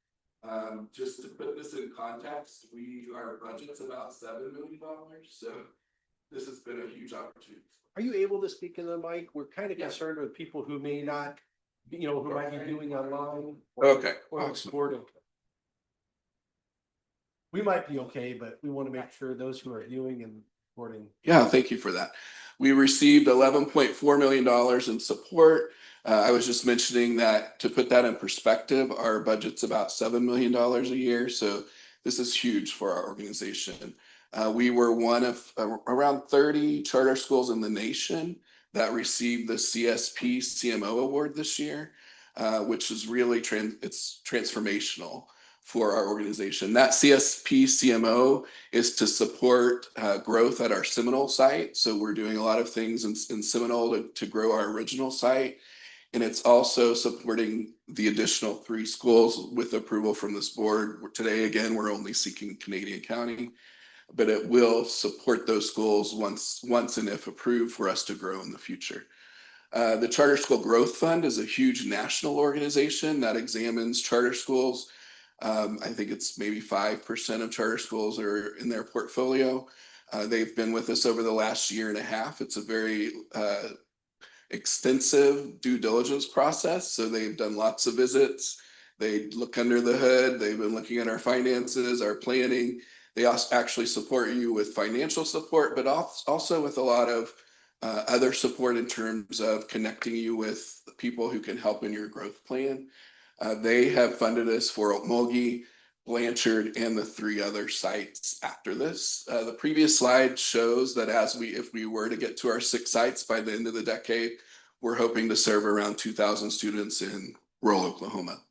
Just to put this in context, our budget's about $7 million, so this has been a huge opportunity. Are you able to speak in the mic? We're kind of Yeah. concerned with people who may not, who might be doing online. Okay, Or awesome. exporting. We might be okay, but we want to make sure those who are viewing and recording. Yeah, thank you for that. We received $11.4 million in support. I was just mentioning that to put that in perspective, our budget's about $7 million a year. So this is huge for our organization. We were one of around 30 charter schools in the nation that received the CSP CMO award this year, which is really it's transformational for our organization. That CSP CMO is to support growth at our Seminole site. So we're doing a lot of things in Seminole to grow our original site. And it's also supporting the additional 3 schools with approval from this board. Today, again, we're only seeking Canadian County, but it will support those schools once and if approved for us to grow in the future. The Charter School Growth Fund is a huge national organization that examines charter schools. I think it's maybe 5% of charter schools are in their portfolio. They've been with us over the last year and a half. It's a very extensive due diligence process. So they've done lots of visits. They look under the hood. They've been looking at our finances, our planning. They also actually support you with financial support, but also with a lot of other support in terms of connecting you with people who can help in your growth plan. They have funded us for Okmulgee, Blanchard, and the 3 other sites after this. The previous slide shows that if we were to get to our 6 sites by the end of the decade, we're hoping to serve around 2,000 students in rural Oklahoma.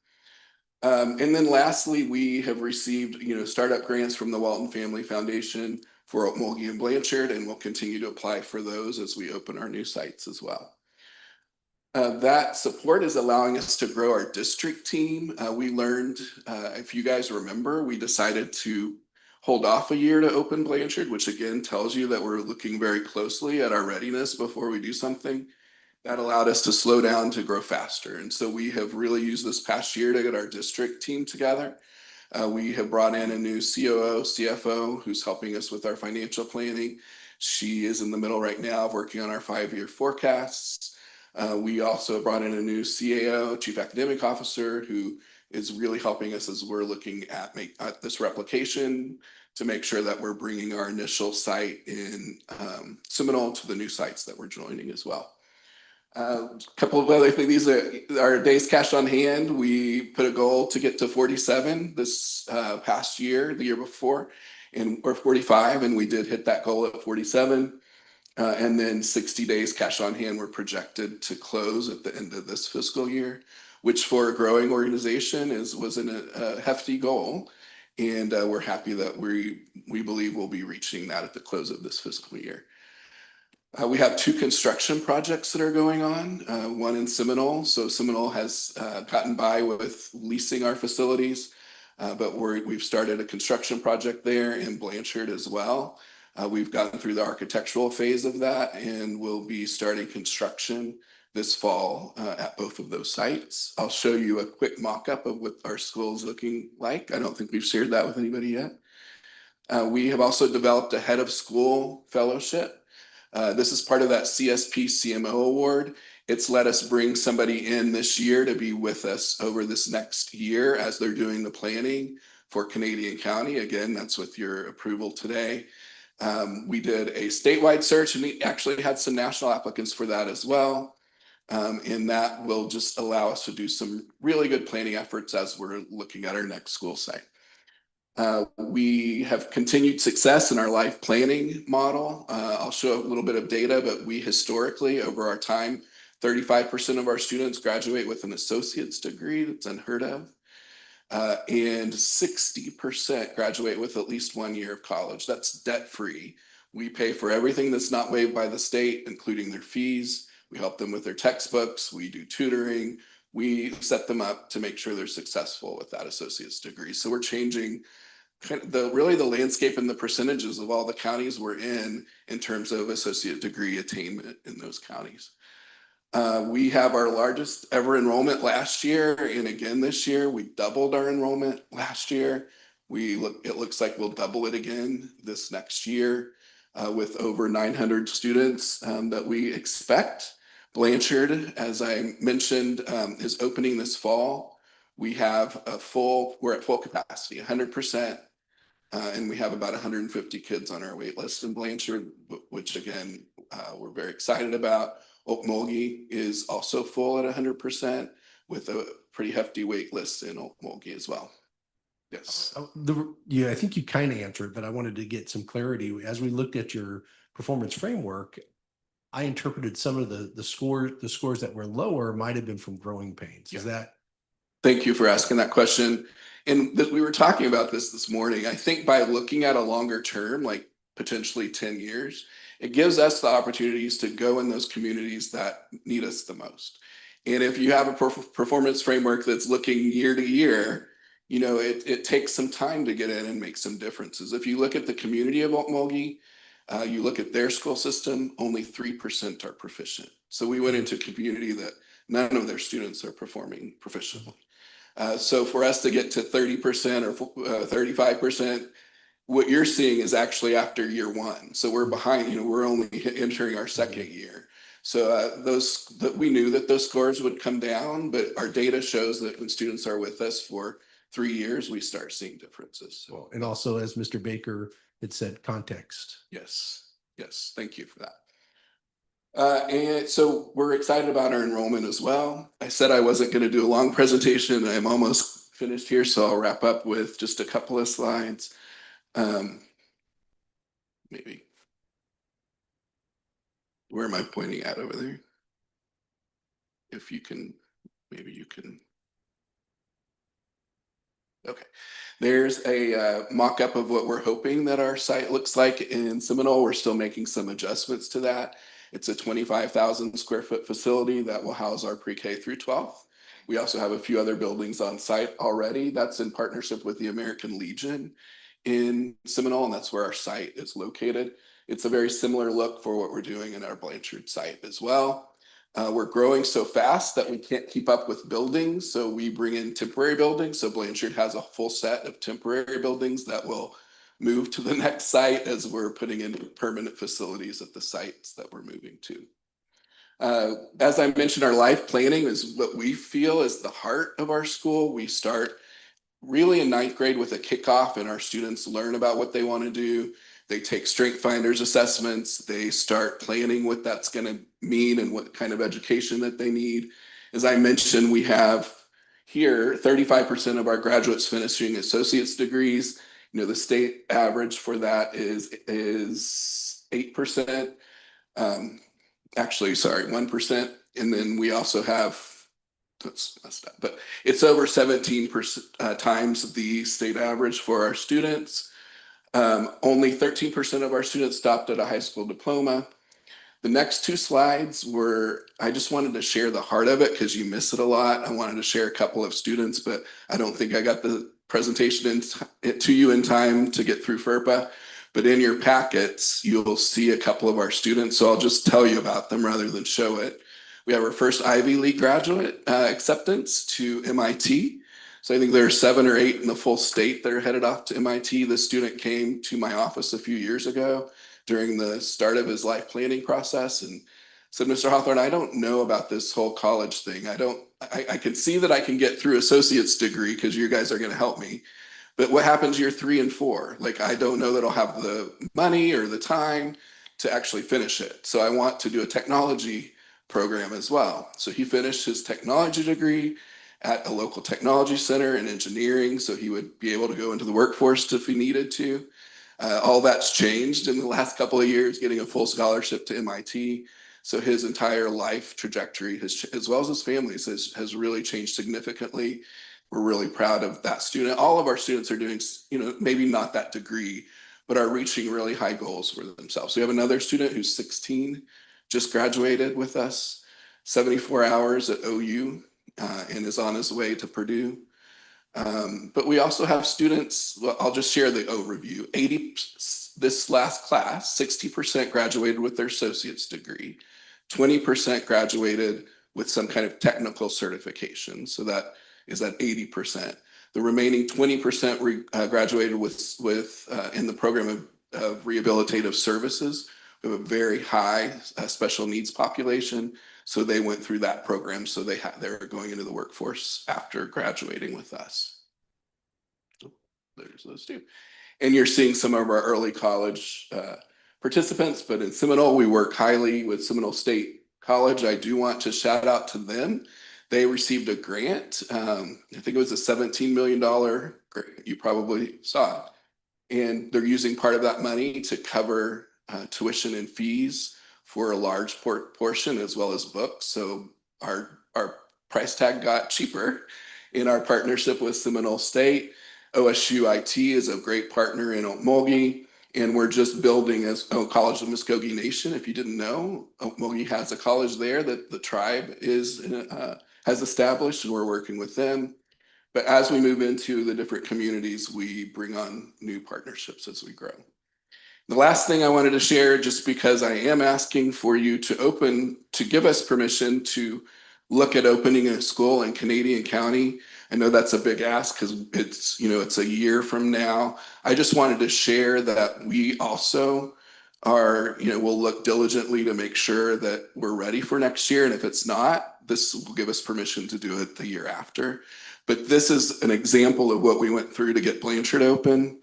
And then lastly, we have received, startup grants from the Walton Family Foundation for Okmulgee and Blanchard, and we'll continue to apply for those as we open our new sites as well. That support is allowing us to grow our district team. We learned, if you guys remember, we decided to hold off a year to open Blanchard, which again tells you that we're looking very closely at our readiness before we do something. That allowed us to slow down to grow faster. And so we have really used this past year to get our district team together. We have brought in a new COO, CFO, who's helping us with our financial planning. She is in the middle right now of working on our 5-year forecasts. We also brought in a new CAO, Chief Academic Officer, who is really helping us as we're looking at this replication to make sure that we're bringing our initial site in Seminole to the new sites that we're joining as well. A couple of other things. These are our days cash on hand. We put a goal to get to 47 this past year, the year before, or 45, and we did hit that goal at 47. And then 60 days cash on hand were projected to close at the end of this fiscal year, which for a growing organization was a hefty goal. And we're happy that we believe we'll be reaching that at the close of this fiscal year. We have 2 construction projects that are going on, one in Seminole. So Seminole has gotten by with leasing our facilities, but we've started a construction project there in Blanchard as well. We've gotten through the architectural phase of that, and we'll be starting construction this fall at both of those sites. I'll show you a quick mock-up of what our school is looking like. I don't think we've shared that with anybody yet. We have also developed a head of school fellowship. This is part of that CSP CMO award. It's let us bring somebody in this year to be with us over this next year as they're doing the planning for Canadian County. Again, that's with your approval today. We did a statewide search, and we actually had some national applicants for that as well. And that will just allow us to do some really good planning efforts as we're looking at our next school site. We have continued success in our life planning model. I'll show a little bit of data, but we historically, over our time, 35% of our students graduate with an associate's degree. That's unheard of. and 60% graduate with at least 1 year of college. That's debt-free. We pay for everything that's not waived by the state, including their fees. We help them with their textbooks. We do tutoring. We set them up to make sure they're successful with that associate's degree. So we're changing kind of the landscape and the percentages of all the counties we're in terms of associate degree attainment in those counties. We have our largest ever enrollment last year, and again this year. We doubled our enrollment last year. It looks like we'll double it again this next year, with over 900 students that we expect. Blanchard, as I mentioned, is opening this fall. We're at full capacity, 100%. And we have about 150 kids on our wait list in Blanchard, which again, we're very excited about. Okmulgee is also full at 100% with a pretty hefty wait list in Okmulgee as well. Yes. Yeah, I think you kind of answered, but I wanted to get some clarity. As we looked at your performance framework, I interpreted some of the scores that were lower might have been from growing pains. Is that? Thank you for asking that question. And we were talking about this morning. I think by looking at a longer term, like potentially 10 years, it gives us the opportunities to go in those communities that need us the most. And if you have a performance framework that's looking year to year, it takes some time to get in and make some differences. If you look at the community of Okmulgee, you look at their school system, only 3% are proficient. So we went into a community that none of their students are performing proficiently. So for us to get to 30% or 35%, what you're seeing is actually after year one. So we're behind, we're only entering our second year. So we knew that those scores would come down, but our data shows that when students are with us for 3 years, we start seeing differences. Well, and also, as Mr. Baker had said, context. Yes. Thank you for that. And so we're excited about our enrollment as well. I said I wasn't going to do a long presentation. I'm almost finished here, so I'll wrap up with just a couple of slides. Maybe. Where am I pointing at over there? If you can, maybe you can. Okay. There's a mock-up of what we're hoping that our site looks like in Seminole. We're still making some adjustments to that. It's a 25,000 square foot facility that will house our pre-K through 12. We also have a few other buildings on site already. That's in partnership with the American Legion in Seminole, and that's where our site is located. It's a very similar look for what we're doing in our Blanchard site as well. We're growing so fast that we can't keep up with buildings, so we bring in temporary buildings. So Blanchard has a full set of temporary buildings that will move to the next site as we're putting in permanent facilities at the sites that we're moving to. As I mentioned, our life planning is what we feel is the heart of our school. We start really in 9th grade with a kickoff, and our students learn about what they want to do. They take Strength Finders assessments. They start planning what that's going to mean and what kind of education that they need. As I mentioned, we have here 35% of our graduates finishing associate's degrees. The state average for that is 8%. Actually, sorry, 1%. And then we also have, that's messed up, but it's over 17% times the state average for our students. Only 13% of our students stopped at a high school diploma. The next two slides I just wanted to share the heart of it because you miss it a lot. I wanted to share a couple of students, but I don't think I got the presentation to you in time to get through FERPA. But in your packets, you'll see a couple of our students. So I'll just tell you about them rather than show it. We have our first Ivy League graduate acceptance to MIT. So I think there are 7 or 8 in the full state that are headed off to MIT. This student came to my office a few years ago during the start of his life planning process and said, Mr. Hawthorne, I don't know about this whole college thing. I can see that I can get through associate's degree because you guys are going to help me. But what happens year 3 and 4? Like, I don't know that I'll have the money or the time to actually finish it. So I want to do a technology program as well. So he finished his technology degree at a local technology center in engineering, so he would be able to go into the workforce if he needed to. All that's changed in the last couple of years, getting a full scholarship to MIT. So his entire life trajectory, as well as his family's, has really changed significantly. we're really proud of that student. All of our students are doing, maybe not that degree, but are reaching really high goals for themselves. We have another student who's 16, just graduated with us, 74 hours at OU, and is on his way to Purdue. But we also have students, well, I'll just share the overview. This last class, 60% graduated with their associate's degree, 20% graduated with some kind of technical certification. So that is at 80%. The remaining 20% graduated with in the program of rehabilitative services. We have a very high special needs population. So they went through that program. So they're going into the workforce after graduating with us. So there's those two. And you're seeing some of our early college participants, but in Seminole, we work highly with Seminole State College. I do want to shout out to them. They received a grant. I think it was a $17 million grant. You probably saw it. And they're using part of that money to cover tuition and fees for a large portion, as well as books. So our price tag got cheaper in our partnership with Seminole State. OSU IT is a great partner in Okmulgee, and we're just building as College of Muskogee Nation. If you didn't know, Okmulgee has a college there that the tribe has established, and we're working with them. But as we move into the different communities, we bring on new partnerships as we grow. The last thing I wanted to share, just because I am asking for you to give us permission to look at opening a school in Canadian County. I know that's a big ask because it's a year from now. I just wanted to share that we also we'll look diligently to make sure that we're ready for next year. And if it's not, this will give us permission to do it the year after. But this is an example of what we went through to get Blanchard open.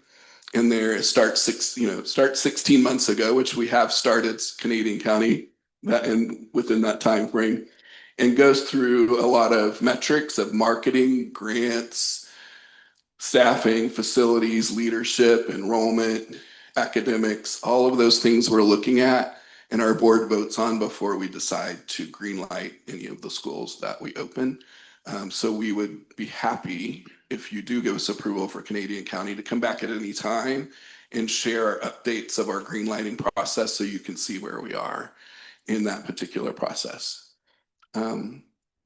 And there start 16 months ago, which we have started Canadian County within that time frame, and goes through a lot of metrics of marketing, grants, staffing, facilities, leadership, enrollment, academics, all of those things we're looking at, and our board votes on before we decide to greenlight any of the schools that we open. So we would be happy if you do give us approval for Canadian County to come back at any time and share updates of our greenlighting process so you can see where we are in that particular process. And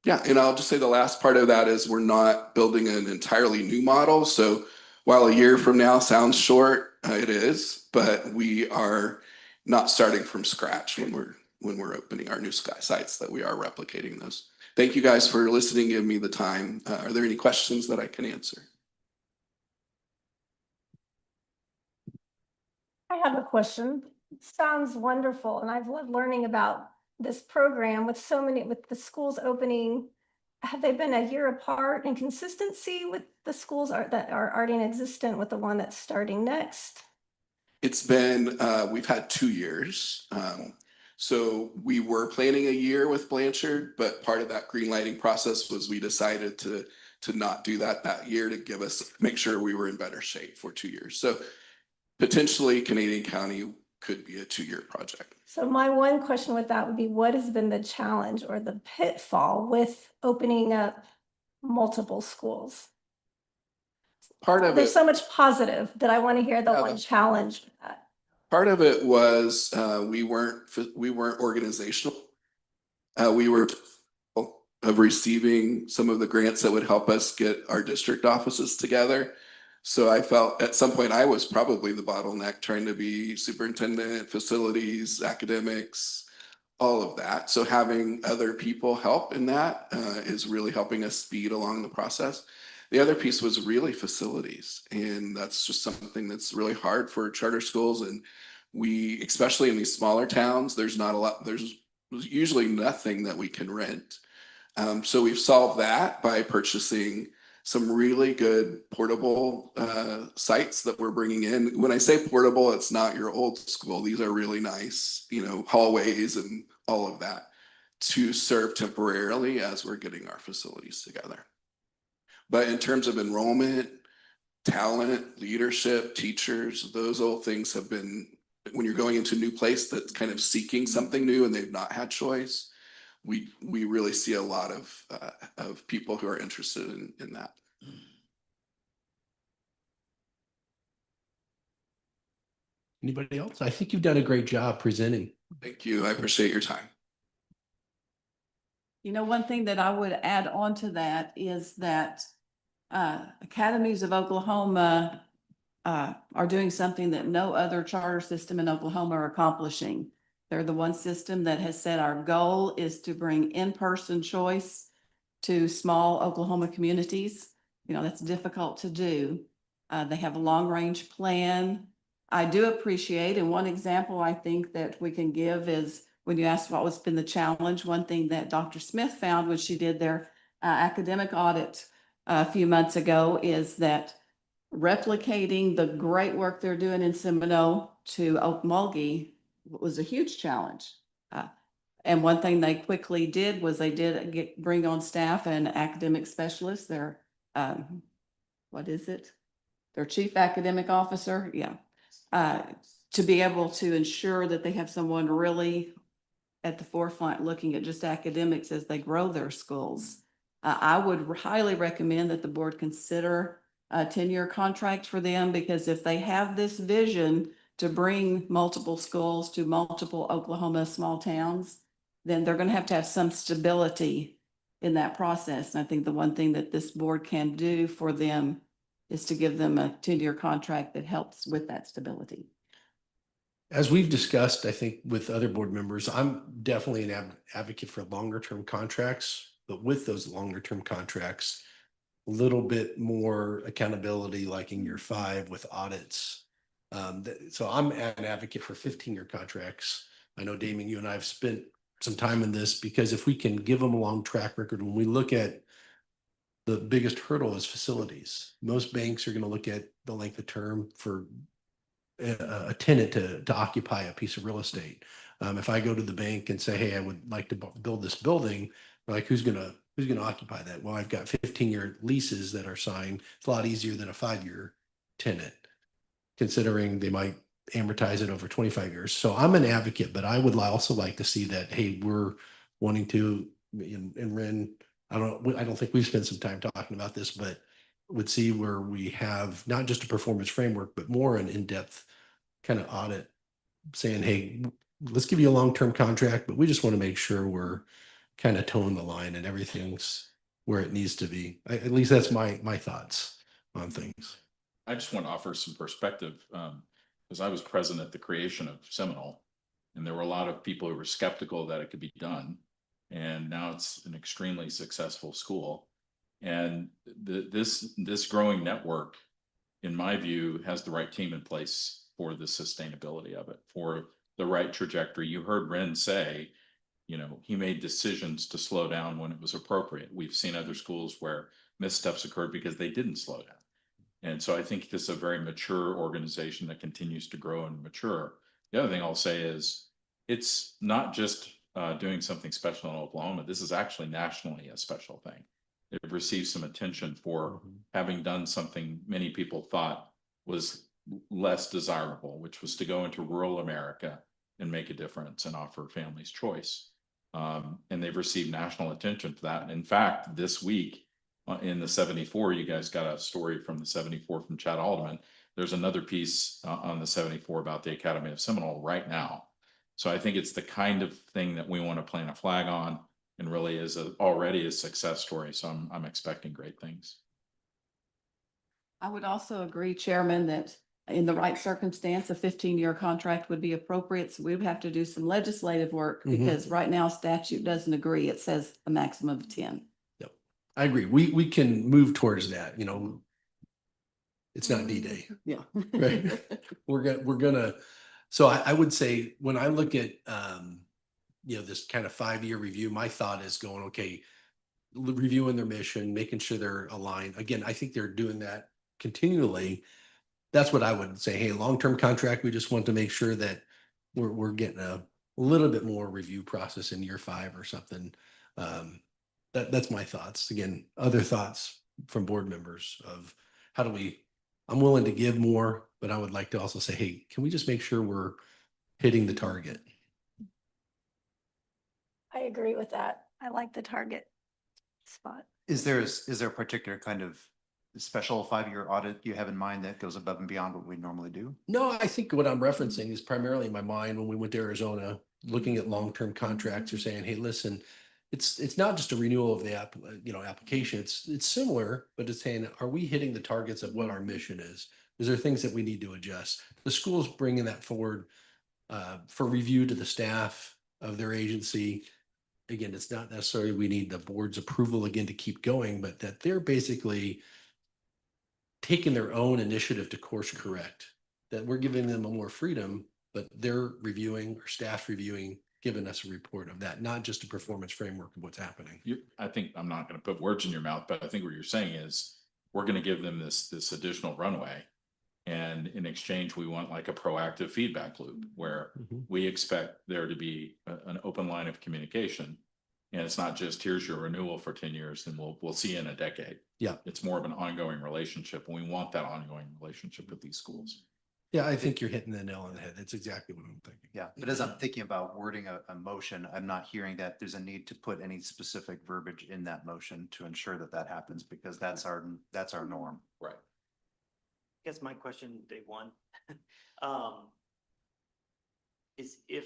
I'll just say the last part of that is we're not building an entirely new model. So while a year from now sounds short, it is, but we are not starting from scratch when we're opening our new sites, that we are replicating those. Thank you guys for listening, give me the time. Are there any questions that I can answer? I have a question. Sounds wonderful, and I've loved learning about this program with the schools opening. Have they been a year apart in consistency with the schools that are already in existence with the one that's starting next? It's been, we've had 2 years. So we were planning a year with Blanchard, but part of that greenlighting process was we decided to not do that year to make sure we were in better shape for 2 years. So potentially Canadian County could be a 2-year project. So my one question with that would be, what has been the challenge or the pitfall with opening up multiple schools? There's so much positive that I want to hear the one challenge with that. Part of it was we weren't organizational. We were of receiving some of the grants that would help us get our district offices together. So I felt at some point I was probably the bottleneck, trying to be superintendent, facilities, academics, all of that. So having other people help in that is really helping us speed along the process. The other piece was really facilities, and that's just something that's really hard for charter schools. And especially in these smaller towns, there's usually nothing that we can rent. So we've solved that by purchasing some really good portable sites that we're bringing in. When I say portable, it's not your old school. These are really nice, hallways and all of that to serve temporarily as we're getting our facilities together. But in terms of enrollment, talent, leadership, teachers, those old things have been, when you're going into a new place that's kind of seeking something new and they've not had choice, we really see a lot of people who are interested in that. Anybody else? I think you've done a great job presenting. Thank you. I appreciate your time. You know, one thing that I would add on to that is that Academies of Oklahoma are doing something that no other charter system in Oklahoma are accomplishing. They're the one system that has said our goal is to bring in-person choice to small Oklahoma communities. You know, that's difficult to do. They have a long-range plan. I do appreciate, and one example I think that we can give is when you asked what was been the challenge, one thing that Dr. Smith found when she did their academic audit a few months ago is that replicating the great work they're doing in Seminole to Okmulgee was a huge challenge. And one thing they quickly did was they did bring on staff and academic specialists. Their what is it? Their chief academic officer, yeah, to be able to ensure that they have someone really at the forefront looking at just academics as they grow their schools. I would highly recommend that the board consider a 10-year contract for them, because if they have this vision to bring multiple schools to multiple Oklahoma small towns, then they're going to have some stability in that process. And I think the one thing that this board can do for them is to give them a 10-year contract that helps with that stability. As we've discussed, I think with other board members, I'm definitely an advocate for longer term contracts, but with those longer term contracts, a little bit more accountability, like in year 5 with audits. So I'm an advocate for 15-year contracts. I know, Damon, you and I have spent some time in this, because if we can give them a long track record, when we look at the biggest hurdle is facilities. Most banks are going to look at the length of term for a tenant to occupy a piece of real estate. If I go to the bank and say, hey, I would like to build this building, they're like, who's gonna occupy that? Well, I've got 15-year leases that are signed. It's a lot easier than a 5-year tenant, considering they might amortize it over 25 years. So I'm an advocate, but I would also like to see that, hey, we're wanting to, and Ren, I don't think we've spent some time talking about this, but would see where we have not just a performance framework, but more an in-depth kind of audit saying, hey, let's give you a long-term contract, but we just want to make sure we're kind of toeing the line and everything's where it needs to be. At least that's my thoughts on things. I just want to offer some perspective, because I was present at the creation of Seminole, and there were a lot of people who were skeptical that it could be done. And now it's an extremely successful school. And this growing network, in my view, has the right team in place for the sustainability of it, for the right trajectory. You heard Ren say, you know, he made decisions to slow down when it was appropriate. We've seen other schools where missteps occurred because they didn't slow down. And so I think this is a very mature organization that continues to grow and mature. The other thing I'll say is it's not just doing something special in Oklahoma. This is actually nationally a special thing. It received some attention for having done something many people thought was less desirable, which was to go into rural America and make a difference and offer families choice. And they've received national attention for that. And in fact, this week in the 74, you guys got a story from the 74 from Chad Alderman. There's another piece on the 74 about the Academy of Seminole right now. So I think it's the kind of thing that we want to plant a flag on, and really is already a success story. So I'm expecting great things. I would also agree, Chairman, that in the right circumstance, a 15-year contract would be appropriate. So we would have to do some legislative work, because right now statute doesn't agree. It says a maximum of 10. Yep, I agree. We can move towards that. You know, it's not D-Day. Yeah. Right. We're gonna. So I would say when I look at you know, this kind of 5-year review, my thought is going, okay, reviewing their mission, making sure they're aligned. Again, I think they're doing that continually. That's what I would say. Hey, long-term contract, we just want to make sure that we're getting a little bit more review process in year 5 or something. That's my thoughts. Again, other thoughts from board members of how do we, I'm willing to give more, but I would like to also say, hey, can we just make sure we're hitting the target? I agree with that. I like the target spot. Is there a particular kind of special 5-year audit you have in mind that goes above and beyond what we normally do? No, I think what I'm referencing is primarily in my mind when we went to Arizona, looking at long-term contracts, or saying, hey, listen, it's not just a renewal of the application. It's similar, but it's saying, are we hitting the targets of what our mission is? Is there things that we need to adjust? The school's bringing that forward for review to the staff of their agency. Again, it's not necessarily we need the board's approval again to keep going, but that they're basically taking their own initiative to course correct, that we're giving them more freedom, but they're reviewing, or staff's reviewing, giving us a report of that, not just a performance framework of what's happening. I think, I'm not gonna put words in your mouth, but I think what you're saying is, we're gonna give them this additional runway. And in exchange, we want like a proactive feedback loop where we expect there to be an open line of communication. And it's not just, here's your renewal for 10 years and we'll see you in a decade. Yeah. It's more of an ongoing relationship, and we want that ongoing relationship with these schools. Yeah, I think you're hitting the nail on the head. That's exactly what I'm thinking. Yeah, but as I'm thinking about wording a motion, I'm not hearing that there's a need to put any specific verbiage in that motion to ensure that that happens, because that's our norm. Right. I guess my question, day one, is if,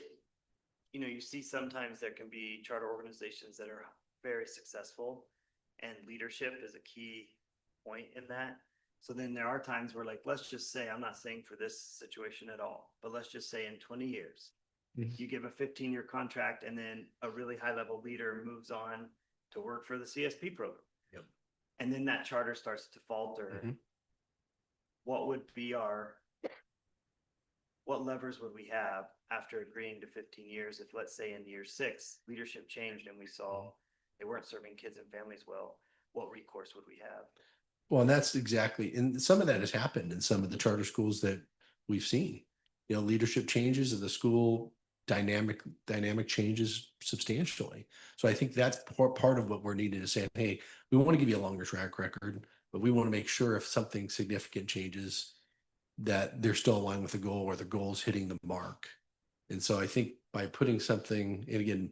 you see sometimes there can be charter organizations that are very successful, and leadership is a key point in that. So then there are times where, like, let's just say, I'm not saying for this situation at all, but let's just say in 20 years, you give a 15-year contract, and then a really high-level leader moves on to work for the CSP program. Yep. And then that charter starts to falter. What would be what levers would we have after agreeing to 15 years if, let's say, in year 6, leadership changed and we saw they weren't serving kids and families well? What recourse would we have? Well, and that's exactly, and some of that has happened in some of the charter schools that we've seen. Leadership changes of the school dynamic changes substantially. So I think that's part of what we're needing to say, hey, we want to give you a longer track record, but we want to make sure if something significant changes, that they're still aligned with the goal, or the goal is hitting the mark. And so I think by putting something, and again,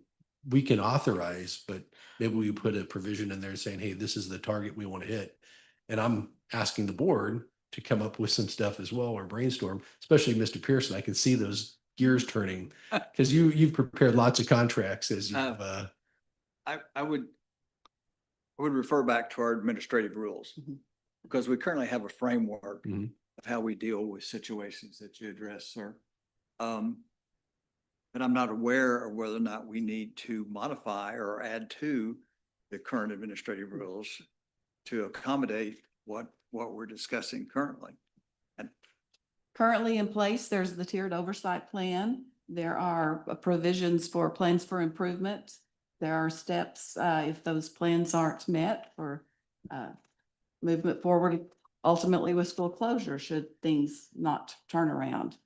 we can authorize, but maybe we put a provision in there saying, hey, this is the target we want to hit. And I'm asking the board to come up with some stuff as well, or brainstorm, especially Mr. Pearson. I can see those gears turning, because you've prepared lots of contracts as you've I would refer back to our administrative rules, because we currently have a framework of how we deal with situations that you address, sir. But I'm not aware of whether or not we need to modify or add to the current administrative rules to accommodate what we're discussing currently. And Currently in place, there's the tiered oversight plan. There are provisions for plans for improvement. There are steps, if those plans aren't met, for movement forward, ultimately with school closure, should things not turn around.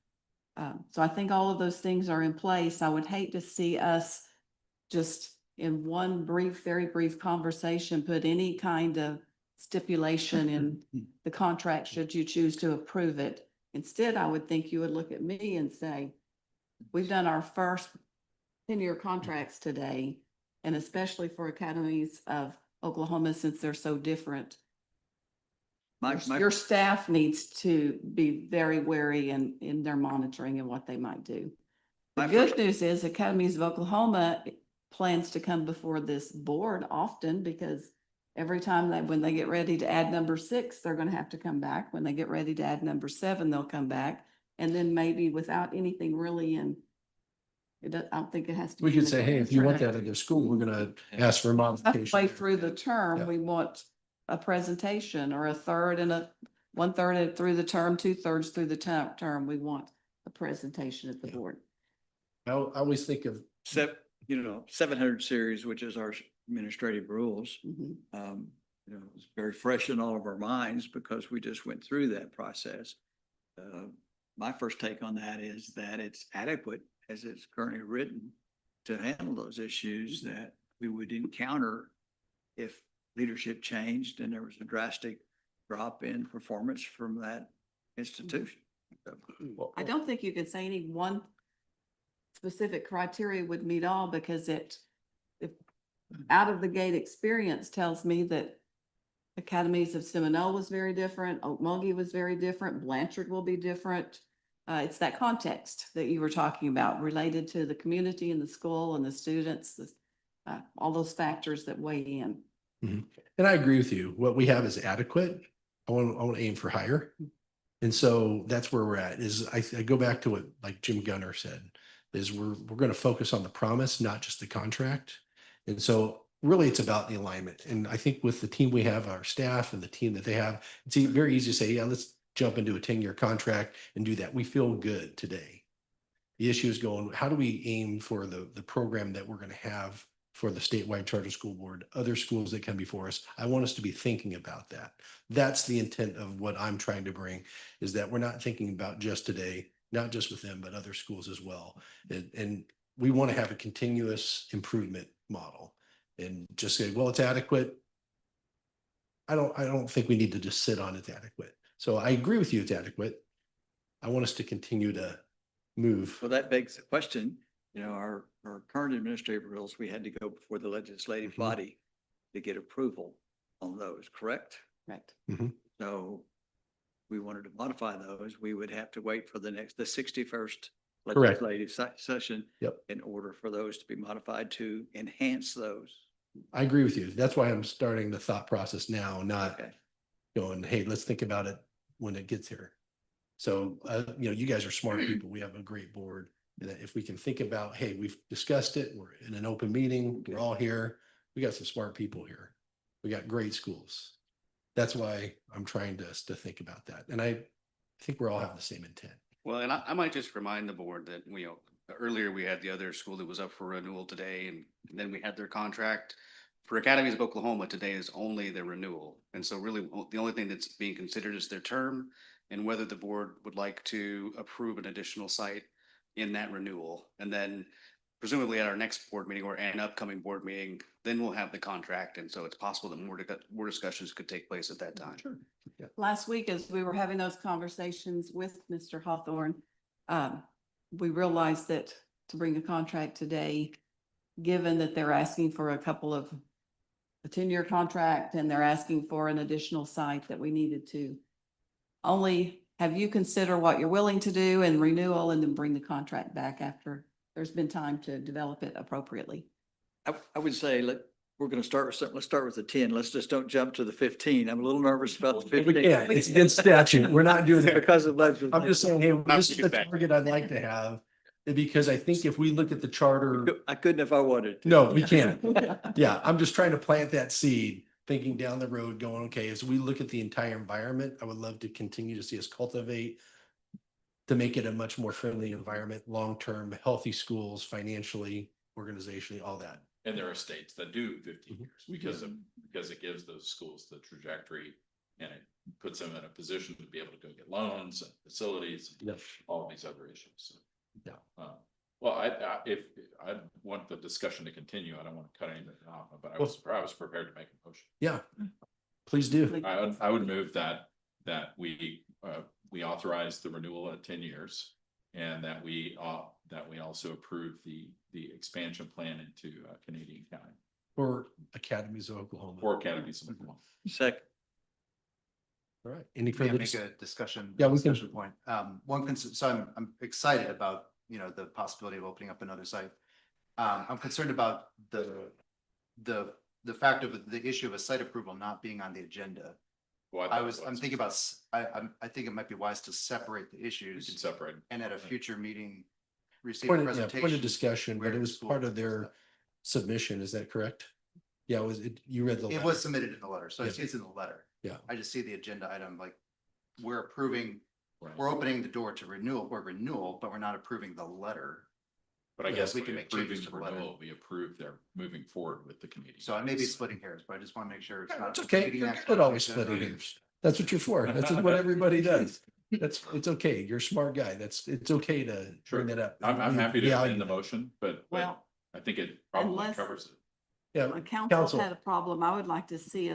So I think all of those things are in place. I would hate to see us just in one very brief conversation, put any kind of stipulation in the contract should you choose to approve it. Instead, I would think you would look at me and say, we've done our first 10-year contracts today, and especially for academies of Oklahoma, since they're so different. Your staff needs to be very wary in their monitoring and what they might do. The good news is Academies of Oklahoma plans to come before this board often, because every time when they get ready to add number 6, they're going to have to come back. When they get ready to add number 7, they'll come back. And then maybe without anything really I don't think it has to. We could say, hey, if you want that at their school, we're going to ask for a modification. Halfway through the term, we want a presentation, or a third and 1/3 through the term, 2/3 through the term. We want a presentation at the board. I always think of 700 series, which is our administrative rules. It's very fresh in all of our minds because we just went through that process. My first take on that is that it's adequate as it's currently written to handle those issues that we would encounter if leadership changed and there was a drastic drop in performance from that institution. I don't think you could say any one specific criteria would meet all, because if out of the gate experience tells me that academies of Seminole was very different, Okmulgee was very different, Blanchard will be different. It's that context that you were talking about related to the community and the school and the students, all those factors that weigh in. Mhm. And I agree with you. What we have is adequate. I want to aim for higher. And so that's where we're at is I go back to what like Jim Gunner said, is we're going to focus on the promise, not just the contract. And so really it's about the alignment. And I think with the team we have, our staff and the team that they have, it's very easy to say, yeah, let's jump into a 10-year contract and do that. We feel good today. The issue is going, how do we aim for the program that we're going to have for the statewide charter school board, other schools that come before us? I want us to be thinking about that. That's the intent of what I'm trying to bring, is that we're not thinking about just today, not just with them, but other schools as well. And we want to have a continuous improvement model and just say, well, it's adequate. I don't think we need to just sit on it's adequate. So I agree with you, it's adequate. I want us to continue to move. Well, that begs the question, our current administrative rules, we had to go before the legislative Mhm. body to get approval on those, correct? Correct. So we wanted to modify those, we would have to wait for the 61st Correct. legislative session. Yep. In order for those to be modified to enhance those. I agree with you. That's why I'm starting the thought process now, not Okay. going, hey, let's think about it when it gets here. So, you guys are smart people. We have a great board. And if we can think about, hey, we've discussed it, we're in an open meeting, we're all here. We got some smart people here. We got great schools. That's why I'm trying to think about that. And I think we're all having the same intent. Well, and I might just remind the board that, earlier we had the other school that was up for renewal today, and then we had their contract. For Academies of Oklahoma, today is only their renewal. And so really, the only thing that's being considered is their term and whether the board would like to approve an additional site in that renewal. And then presumably at our next board meeting or an upcoming board meeting, then we'll have the contract. And so it's possible that more discussions could take place at that time. Sure. Yeah. Last week, as we were having those conversations with Mr. Hawthorne, we realized that to bring a contract today, given that they're asking for a 10-year contract and they're asking for an additional site, that we needed to only have you consider what you're willing to do and renewal, and then bring the contract back after there's been time to develop it appropriately. I would say we're going to start with something. Let's start with the 10. Let's just don't jump to the 15. I'm a little nervous about the 15. We can't. It's against statute. We're not doing that. Because of legislation. I'm just saying, hey, this is the target I'd like to have. Because I think if we look at the charter, I couldn't if I wanted to. no, we can't. Yeah, I'm just trying to plant that seed, thinking down the road, going, okay, as we look at the entire environment, I would love to continue to see us cultivate to make it a much more friendly environment, long-term, healthy schools, financially, organizationally, all that. And there are states that do 15 Mhm. years because it gives those schools the trajectory and it puts them in a position to be able to go get loans and facilities, and Yep. all of these other issues. So, Yeah. well, if I want the discussion to continue, I don't want to cut anything off, but I was prepared to make a motion. Yeah, please do. I would move that we authorize the renewal at 10 years, and that we also approve the expansion plan into Canadian County For Academies of Oklahoma. or Academies of Oklahoma. Second. All right. Any May I further? make a discussion? Yeah, we can. discussion point. So I'm excited about, the possibility of opening up another site. I'm concerned about the fact of the issue of a site approval not being on the agenda. Well, I'm thinking about, I think it might be wise to separate the We can issues separate. and at a future meeting, receive a Point of presentation. discussion, but where it was school part of does their that. submission. Is that correct? Yeah, you read the It letter. was submitted in the letter, so Yeah. it's in the letter. Yeah. I just see the agenda item, like, we're approving, Right. we're opening the door to renewal, but we're not approving the letter. But I Yeah, guess we we can can make changes approving to the letter. renewal, we approve they're moving forward with the Canadian. So I may be County. splitting hairs, but I just want to make sure it's Yeah, not. It's okay. meeting You're action, good always agenda splitting items. hairs. That's what you're for. That's what everybody does. It's okay. You're a smart guy. It's okay to Sure. bring that up. I'm happy to value amend the that. motion, but Well, I think it probably unless- covers it. Yeah, When council council. had a problem, I would like to see,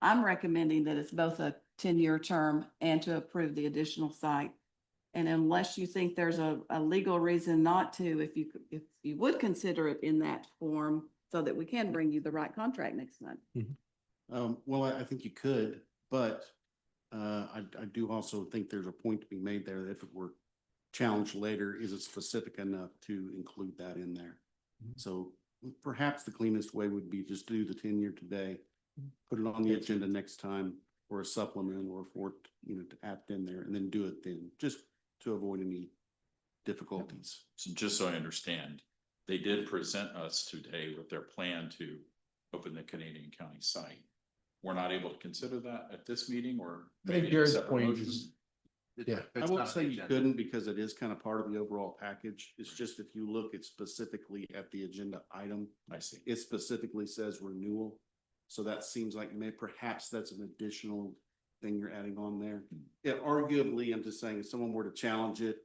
I'm recommending that it's both a 10-year term and to approve the additional site. And unless you think there's a legal reason not to, if you would consider it in that form so that we can bring you the right contract next month. Mhm. Well, I think you could, but I do also think there's a point to be made there that if it were challenged later, is it specific enough to include that in there? So perhaps the cleanest way would be just do the 10-year today, put it on the agenda next time for a supplement or for, to add in there and then do it then, just to avoid any difficulties. So just so I understand, they did present us today with their plan to open the Canadian County site. We're not able to consider that at this meeting, or I think maybe a Jared's separate point motion? is, yeah. I won't say you couldn't because it is kind of part of the overall package. It's just if you look at specifically at the agenda item, I see. it specifically says renewal. So that seems like perhaps that's an additional thing you're adding on there. Yeah, arguably, I'm just saying, if someone were to challenge it,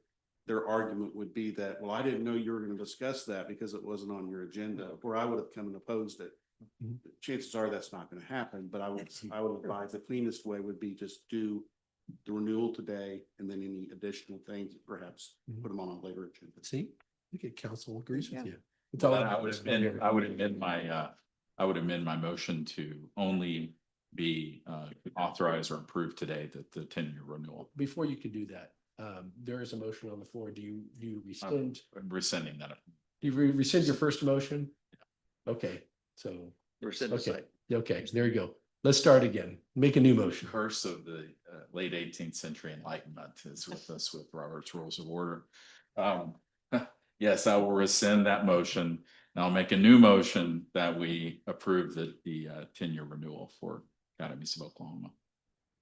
their argument would be that, well, I didn't know you were going to discuss that because it wasn't on your agenda, or I would have come and opposed it. Chances are that's not going to happen, but I would advise the cleanest way would be just do the renewal today and then any additional things, perhaps put them on a later agenda. See, you get council agrees with you. It's Then all I would amend my motion to only be authorized or approved today that the 10-year renewal. Before you can do that, there is a motion on the floor. Do you rescind? I'm rescinding that. Do you rescind your first motion? Okay, so, Rescind the okay, second. okay, there you go. Let's start again. Make a new motion. Curse of the late 18th century Enlightenment is with us with Robert's Rules of Order. Yes, I will rescind that motion. And I'll make a new motion that we approve the 10-year renewal for Academies of Oklahoma.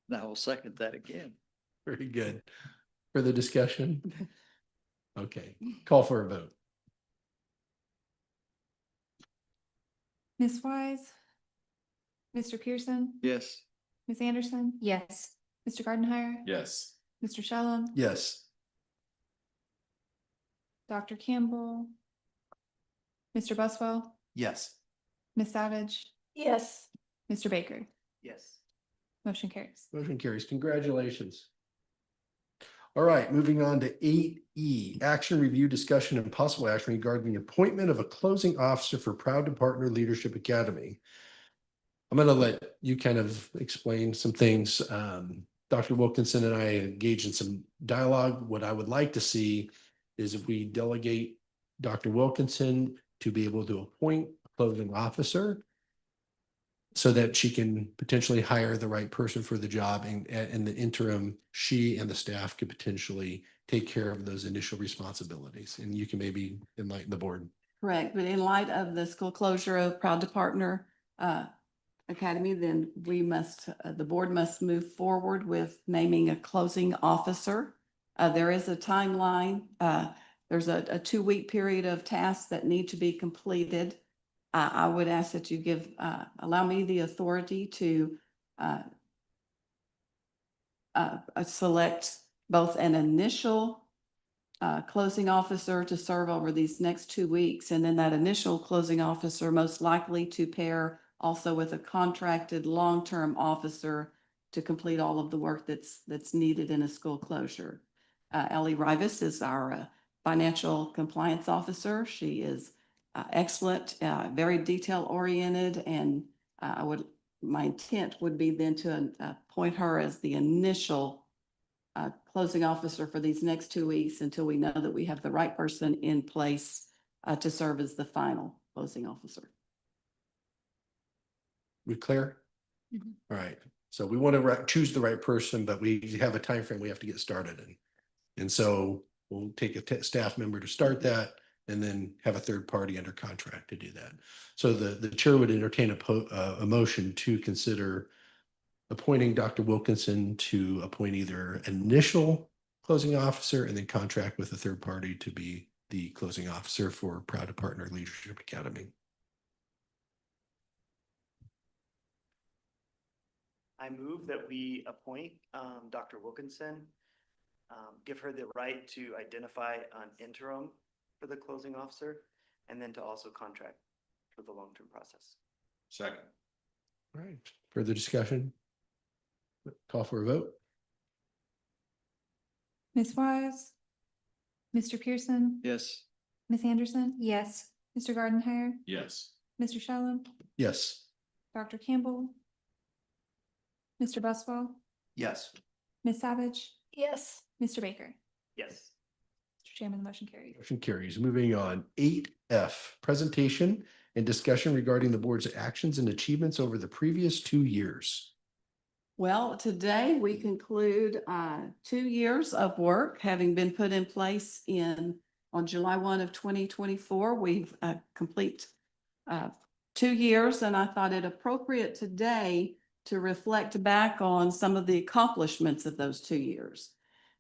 Now I'll second that again. Very good. Further discussion? Okay, call for a vote. Ms. Wise, Mr. Pearson, Yes. Ms. Anderson, Yes. Mr. Gardenhire, Yes. Mr. Shalom, Yes. Dr. Campbell, Mr. Buswell, Yes. Ms. Savage, Yes. Mr. Baker. Yes. Motion carries. Motion carries. Congratulations. All right, moving on to 8E, action review, discussion, and possible action regarding the appointment of a closing officer for Proud to Partner Leadership Academy. I'm going to let you kind of explain some things. Dr. Wilkinson and I engaged in some dialogue. What I would like to see is if we delegate Dr. Wilkinson to be able to appoint a closing officer so that she can potentially hire the right person for the job, and in the interim, she and the staff could potentially take care of those initial responsibilities. And you can maybe enlighten the board. Correct, but in light of the school closure of Proud to Partner Academy, then we must, the board must move forward with naming a closing officer. There is a timeline. There's a 2-week period of tasks that need to be completed. I would ask that you allow me the authority to select both an initial closing officer to serve over these next 2 weeks, and then that initial closing officer most likely to pair also with a contracted long-term officer to complete all of the work that's needed in a school closure. Ellie Rivas is our financial compliance officer. She is excellent, very detail oriented, and my intent would be then to appoint her as the initial closing officer for these next 2 weeks until we know that we have the right person in place to serve as the final closing officer. We clear? All right. So we want to choose the right person, but we have a time frame we have to get started in. And so we'll take a staff member to start that and then have a third party under contract to do that. So the chair would entertain a motion to consider appointing Dr. Wilkinson to appoint either initial closing officer and then contract with a third party to be the closing officer for Proud to Partner Leadership Academy. I move that we appoint Dr. Wilkinson, give her the right to identify an interim for the closing officer, and then to also contract for the long-term process. Second. All right. Further discussion? Call for a vote. Ms. Wise, Mr. Pearson, Yes. Ms. Anderson, Yes. Mr. Gardenhire, Yes. Mr. Shalom, Yes. Dr. Campbell, Mr. Buswell, Yes. Ms. Savage, Yes. Mr. Baker. Yes. Mr. Chairman, the motion carries. Motion carries. Moving on, 8F, presentation and discussion regarding the board's actions and achievements over the previous 2 years. Well, today we conclude 2 years of work having been put in place on July 1 of 2024. We've complete 2 years, and I thought it appropriate today to reflect back on some of the accomplishments of those 2 years.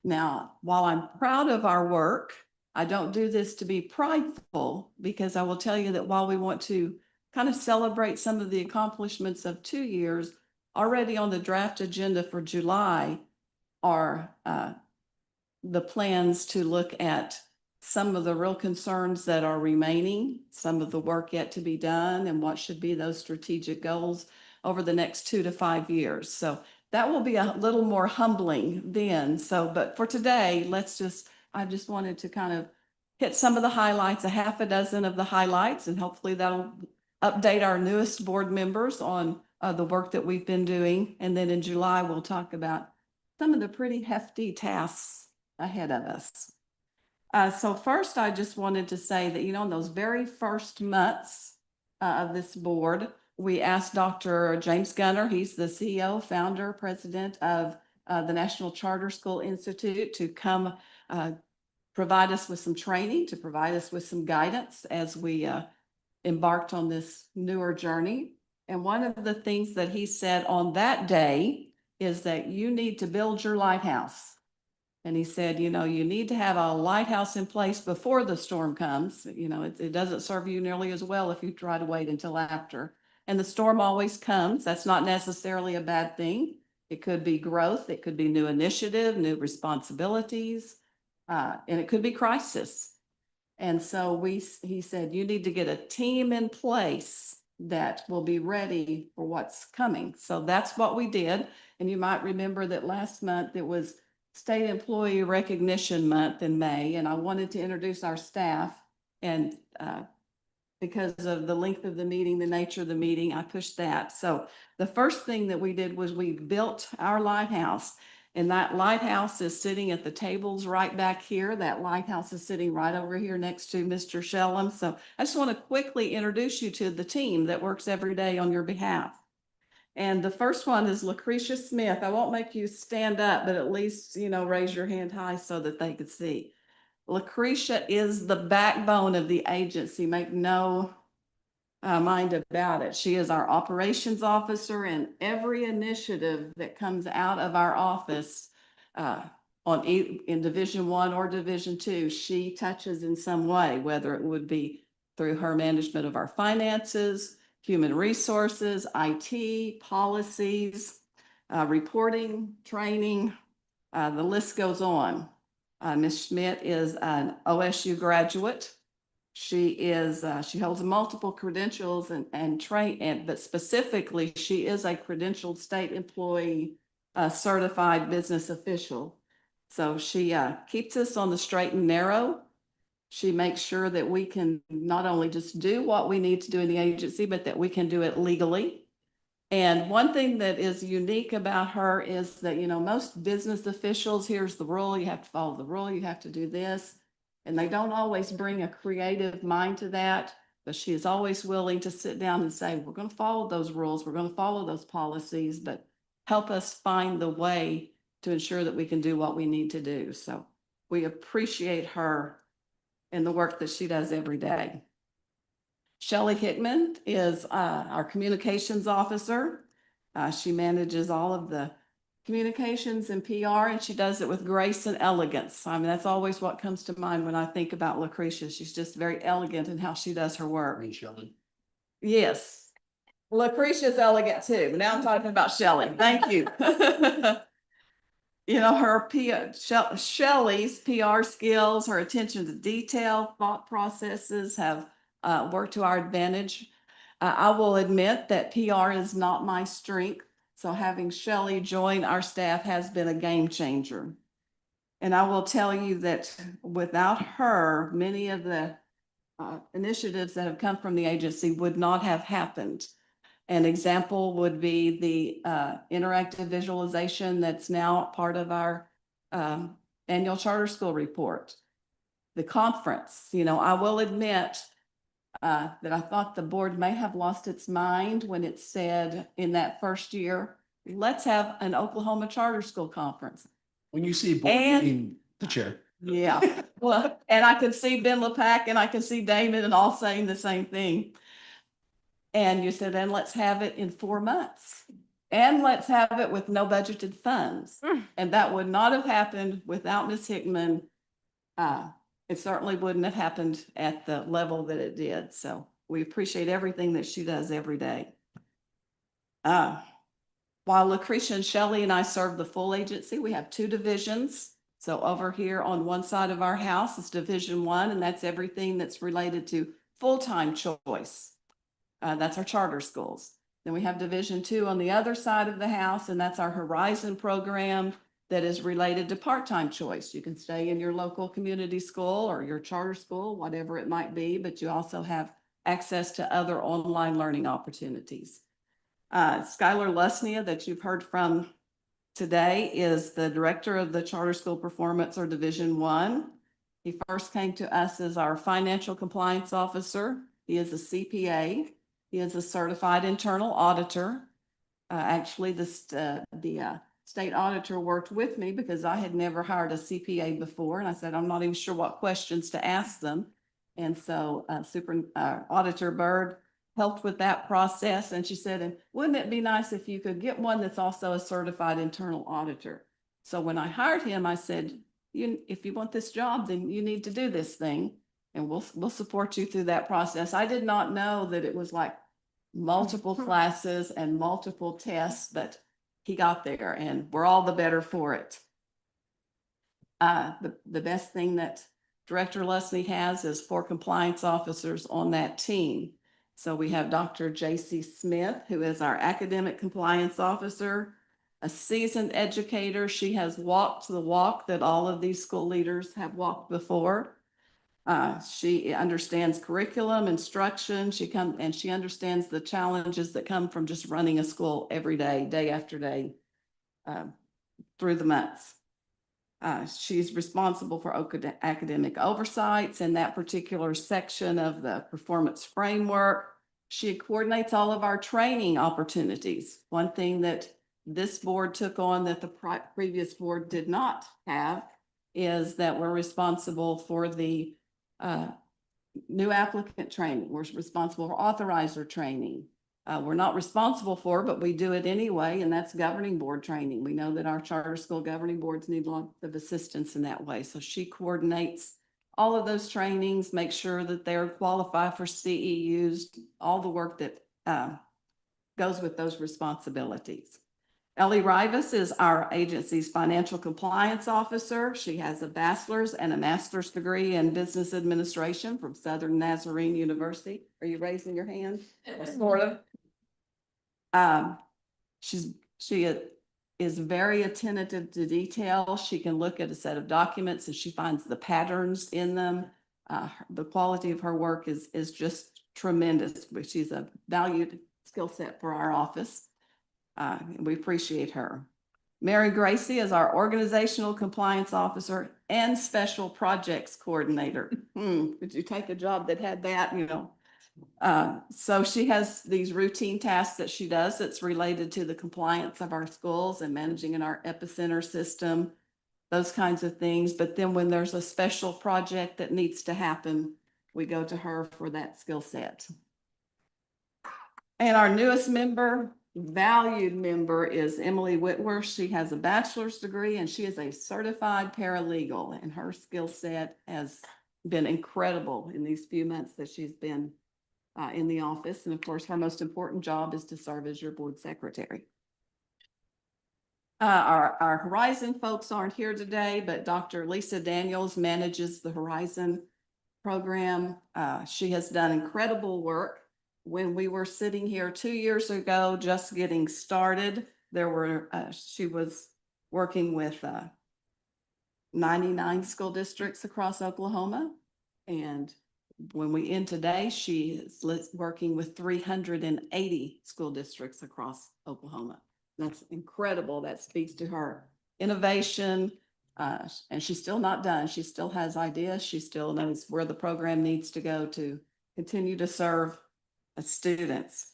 Now, while I'm proud of our work, I don't do this to be prideful, because I will tell you that while we want to kind of celebrate some of the accomplishments of 2 years, already on the draft agenda for July are the plans to look at some of the real concerns that are remaining, some of the work yet to be done, and what should be those strategic goals over the next 2 to 5 years. So that will be a little more humbling then. So, but for today, I just wanted to kind of hit some of the highlights, a half a dozen of the highlights, and hopefully that'll update our newest board members on the work that we've been doing. And then in July, we'll talk about some of the pretty hefty tasks ahead of us. So first, I just wanted to say that, in those very first months of this board, we asked Dr. James Gunner, he's the CEO, founder, president of the National Charter School Institute, to come provide us with some training, to provide us with some guidance as we embarked on this newer journey. And one of the things that he said on that day is that you need to build your lighthouse. And he said, you need to have a lighthouse in place before the storm comes. It doesn't serve you nearly as well if you try to wait until after. And the storm always comes. That's not necessarily a bad thing. It could be growth. It could be new initiative, new responsibilities, and it could be crisis. And so he said, you need to get a team in place that will be ready for what's coming. So that's what we did. And you might remember that last month it was State Employee Recognition Month in May, and I wanted to introduce our staff. And because of the length of the meeting, the nature of the meeting, I pushed that. So the first thing that we did was we built our lighthouse. And that lighthouse is sitting at the tables right back here. That lighthouse is sitting right over here next to Mr. Shellum. So I just want to quickly introduce you to the team that works every day on your behalf. And the first one is Lucretia Smith. I won't make you stand up, but at least, raise your hand high so that they could see. Lucretia is the backbone of the agency. Make no mind about it. She is our operations officer, and every initiative that comes out of our office in Division 1 or Division 2, she touches in some way, whether it would be through her management of our finances, human resources, IT, policies, reporting, training, the list goes on. Ms. Schmidt is an OSU graduate. She holds multiple credentials but specifically, she is a credentialed state employee, certified business official. So she keeps us on the straight and narrow. She makes sure that we can not only just do what we need to do in the agency, but that we can do it legally. And one thing that is unique about her is that, most business officials, here's the rule, you have to follow the rule, you have to do this. And they don't always bring a creative mind to that, but she is always willing to sit down and say, we're going to follow those rules, we're going to follow those policies, but help us find the way to ensure that we can do what we need to do. So we appreciate her and the work that she does every day. Shelley Hickman is our communications officer. She manages all of the communications and PR, and she does it with grace and elegance. I mean, that's always what comes to mind when I think about Lucretia. She's just very elegant in how she does her work. Shelley. Yes. Lucretia's elegant too, but now I'm talking about Shelley. Thank you. Shelley's PR skills, her attention to detail, thought processes have worked to our advantage. I will admit that PR is not my strength. So having Shelley join our staff has been a game changer. And I will tell you that without her, many of the initiatives that have come from the agency would not have happened. An example would be the interactive visualization that's now part of our annual charter school report. The conference, I will admit that I thought the board may have lost its mind when it said in that first year, let's have an Oklahoma Charter School Conference. When you see board, And- you mean the chair. Yeah, well, and I could see Ben LePack and I could see David and all saying the same thing. And you said, and let's have it in 4 months. And let's have it with no budgeted funds. And that would not have happened without Ms. Hickman. It certainly wouldn't have happened at the level that it did. So we appreciate everything that she does every day. While Lucretia and Shelley and I serve the full agency, we have 2 divisions. So over here on one side of our house is Division 1, and that's everything that's related to full-time choice. That's our charter schools. Then we have Division 2 on the other side of the house, and that's our Horizon program that is related to part-time choice. You can stay in your local community school or your charter school, whatever it might be, but you also have access to other online learning opportunities. Skylar Lusnia, that you've heard from today, is the director of the Charter School Performance, or Division 1. He first came to us as our financial compliance officer. He is a CPA. He is a certified internal auditor. Actually, the state auditor worked with me because I had never hired a CPA before. And I said, I'm not even sure what questions to ask them. And so Auditor Bird helped with that process. And she said, and wouldn't it be nice if you could get one that's also a certified internal auditor? So when I hired him, I said, if you want this job, then you need to do this thing. And we'll support you through that process. I did not know that it was like multiple classes and multiple tests, but he got there and we're all the better for it. The best thing that Director Leslie has is 4 compliance officers on that team. So we have Dr. J.C. Smith, who is our academic compliance officer, a seasoned educator. She has walked the walk that all of these school leaders have walked before. She understands curriculum, instruction. She understands the challenges that come from just running a school every day, day after day, through the months. She's responsible for academic oversights in that particular section of the performance framework. She coordinates all of our training opportunities. One thing that this board took on that the previous board did not have is that we're responsible for the new applicant training. We're responsible for authorizer training. We're not responsible for, but we do it anyway, and that's governing board training. We know that our charter school governing boards need a lot of assistance in that way. So she coordinates all of those trainings, make sure that they're qualified for CEUs, all the work that goes with those responsibilities. Ellie Rivas is our agency's financial compliance officer. She has a bachelor's and a master's degree in business administration from Southern Nazarene University. Are you raising your hand? Sort of. She is very attentive to detail. She can look at a set of documents and she finds the patterns in them. The quality of her work is just tremendous, but she's a valued skill set for our office. We appreciate her. Mary Gracie is our organizational compliance officer and special projects coordinator. Could you take a job that had that, So she has these routine tasks that she does that's related to the compliance of our schools and managing in our epicenter system, those kinds of things. But then when there's a special project that needs to happen, we go to her for that skill set. And our newest member, valued member, is Emily Whitworth. She has a bachelor's degree and she is a certified paralegal, and her skill set has been incredible in these few months that she's been in the office. And of course, her most important job is to serve as your board secretary. Our Horizon folks aren't here today, but Dr. Lisa Daniels manages the Horizon program. She has done incredible work. When we were sitting here 2 years ago, just getting started, she was working with 99 school districts across Oklahoma. And when we end today, she is working with 380 school districts across Oklahoma. That's incredible. That speaks to her innovation. And she's still not done. She still has ideas. She still knows where the program needs to go to continue to serve students.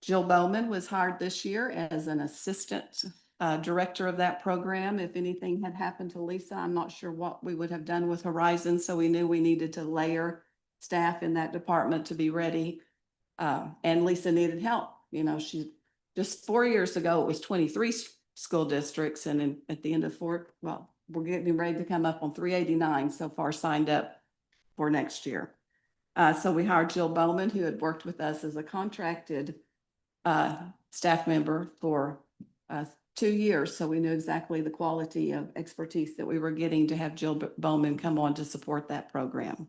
Jill Bowman was hired this year as an assistant director of that program. If anything had happened to Lisa, I'm not sure what we would have done with Horizon. So we knew we needed to layer staff in that department to be ready. And Lisa needed help. You know, she just 4 years ago, it was 23 school districts. And at the end of we're getting ready to come up on 389 so far signed up for next year. So we hired Jill Bowman, who had worked with us as a contracted staff member for 2 years. So we knew exactly the quality of expertise that we were getting to have Jill Bowman come on to support that program.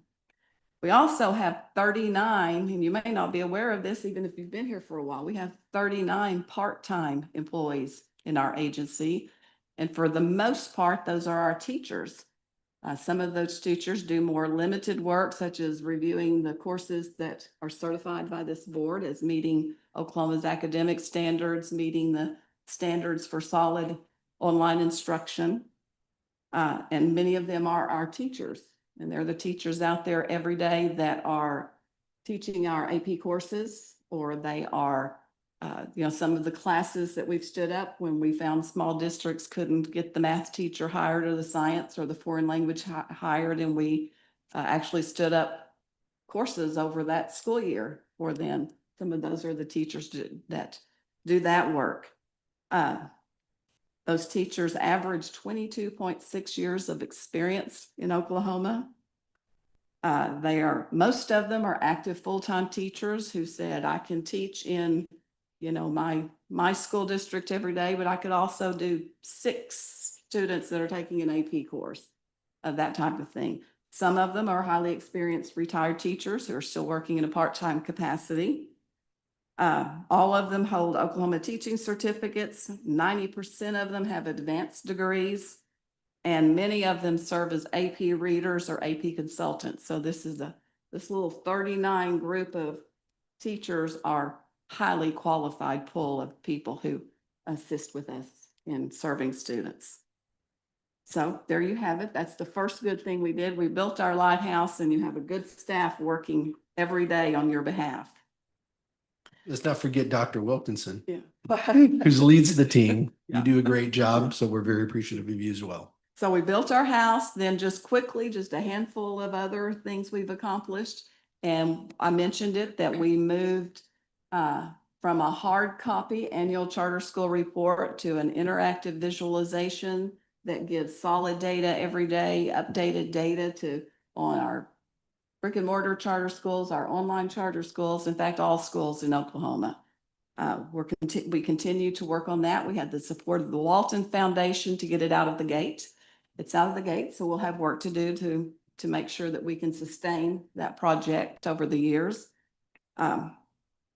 We also have 39, and you may not be aware of this, even if you've been here for a while, we have 39 part-time employees in our agency. And for the most part, those are our teachers. Some of those teachers do more limited work, such as reviewing the courses that are certified by this board as meeting Oklahoma's academic standards, meeting the standards for solid online instruction. And many of them are our teachers. And they're the teachers out there every day that are teaching our AP courses, or they are, some of the classes that we've stood up when we found small districts couldn't get the math teacher hired or the science or the foreign language hired. And we actually stood up courses over that school year for them. Some of those are the teachers that do that work. Those teachers average 22.6 years of experience in Oklahoma. Most of them are active full-time teachers who said, I can teach in, my school district every day, but I could also do 6 students that are taking an AP course of that type of thing. Some of them are highly experienced retired teachers who are still working in a part-time capacity. All of them hold Oklahoma teaching certificates. 90% of them have advanced degrees, and many of them serve as AP readers or AP consultants. So this little 39 group of teachers are highly qualified pool of people who assist with us in serving students. So there you have it. That's the first good thing we did. We built our lighthouse, and you have a good staff working every day on your behalf. Let's not forget Dr. Wilkinson, Yeah. who leads the team. Yeah. You do a great job, so we're very appreciative of you as well. So we built our house, then just quickly, just a handful of other things we've accomplished. And I mentioned it that we moved from a hard copy annual charter school report to an interactive visualization that gives solid data every day, updated data on our brick and mortar charter schools, our online charter schools, in fact, all schools in Oklahoma. We continue to work on that. We had the support of the Walton Foundation to get it out of the gate. It's out of the gate, so we'll have work to do to make sure that we can sustain that project over the years.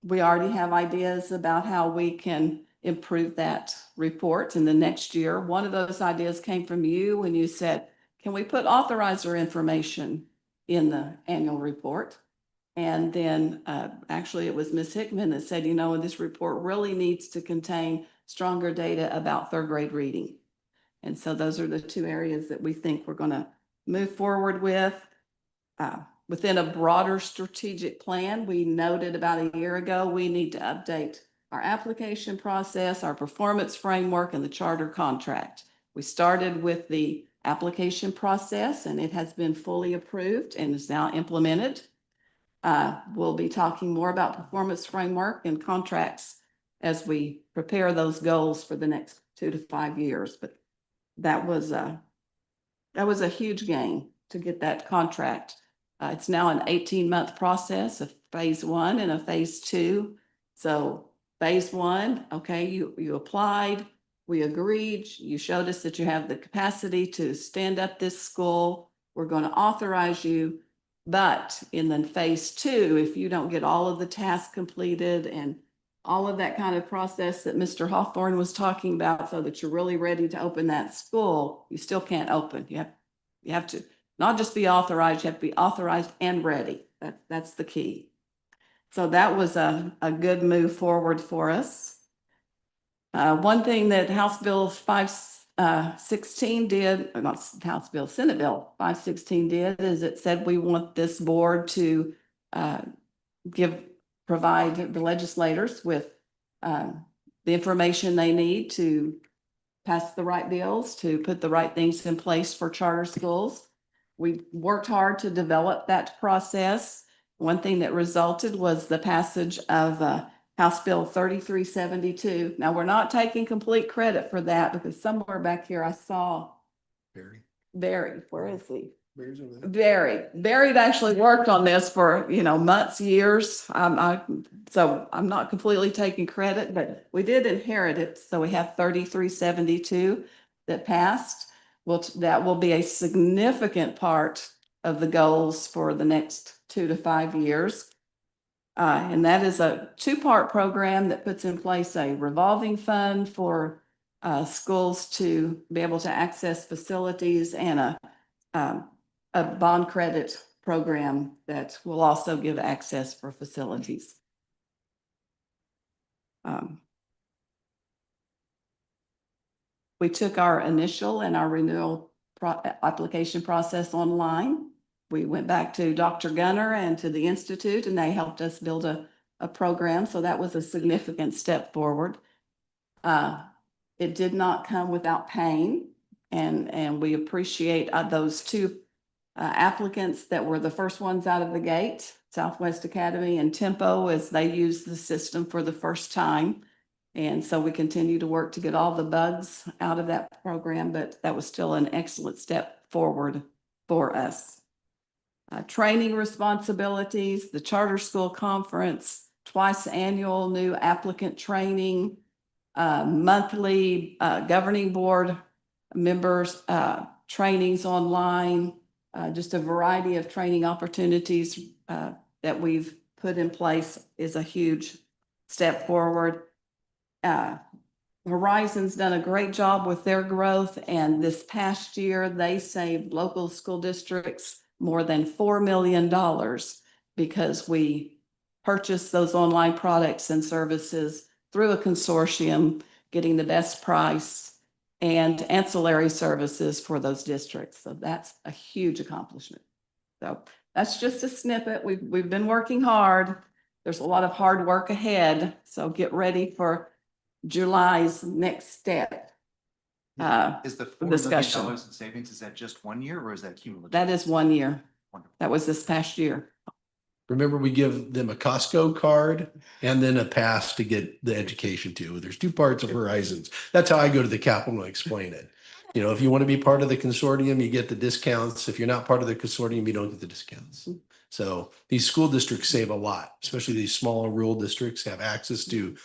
We already have ideas about how we can improve that report in the next year. One of those ideas came from you when you said, can we put authorizer information in the annual report? And then actually it was Ms. Hickman that said, this report really needs to contain stronger data about 3rd grade reading. And so those are the 2 areas that we think we're going to move forward with. Within a broader strategic plan, we noted about a year ago, we need to update our application process, our performance framework, and the charter contract. We started with the application process, and it has been fully approved and is now implemented. We'll be talking more about performance framework and contracts as we prepare those goals for the next 2 to 5 years. But that was a huge gain to get that contract. It's now an 18-month process of phase 1 and a phase 2. So phase 1, okay, you applied, we agreed, you showed us that you have the capacity to stand up this school. We're going to authorize you. But in then phase 2, if you don't get all of the tasks completed and all of that kind of process that Mr. Hawthorne was talking about, so that you're really ready to open that school, you still can't open. You have to not just be authorized, you have to be authorized and ready. That's the key. So that was a good move forward for us. One thing that House Bill 516 did, or not House Bill, Senate Bill 516 did, is it said we want this board to provide the legislators with the information they need to pass the right bills, to put the right things in place for charter schools. We worked hard to develop that process. One thing that resulted was the passage of House Bill 3372. Now, we're not taking complete credit for that, because somewhere back here I saw Barry, where is he? Barry actually worked on this for, months, years. So I'm not completely taking credit, but we did inherit it. So we have 3372 that passed. Well, that will be a significant part of the goals for the next 2 to 5 years. And that is a two-part program that puts in place a revolving fund for schools to be able to access facilities, and a bond credit program that will also give access for facilities. We took our initial and our renewal application process online. We went back to Dr. Gunner and to the Institute, and they helped us build a program. So that was a significant step forward. It did not come without pain, and we appreciate those two applicants that were the first ones out of the gate, Southwest Academy and Tempo, as they used the system for the first time. And so we continue to work to get all the bugs out of that program, but that was still an excellent step forward for us. Training responsibilities, the charter school conference, twice annual new applicant training, monthly governing board members trainings online, just a variety of training opportunities that we've put in place is a huge step forward. Horizon's done a great job with their growth, and this past year they saved local school districts more than $4 million because we purchased those online products and services through a consortium, getting the best price and ancillary services for those districts. So that's a huge accomplishment. So that's just a snippet. We've been working hard. There's a lot of hard work ahead. So get ready for July's next step. Is the $4 million discussion. in savings, is that just 1 year or is that cumulative? That is 1 year. Wonderful. That was this past year. Remember, we give them a Costco card and then a pass to get the education too. There's two parts of Horizons. That's how I go to the Capitol and explain it. If you want to be part of the consortium, you get the discounts. If you're not part of the consortium, you don't get the discounts. So these school districts save a lot, especially these smaller rural districts have access to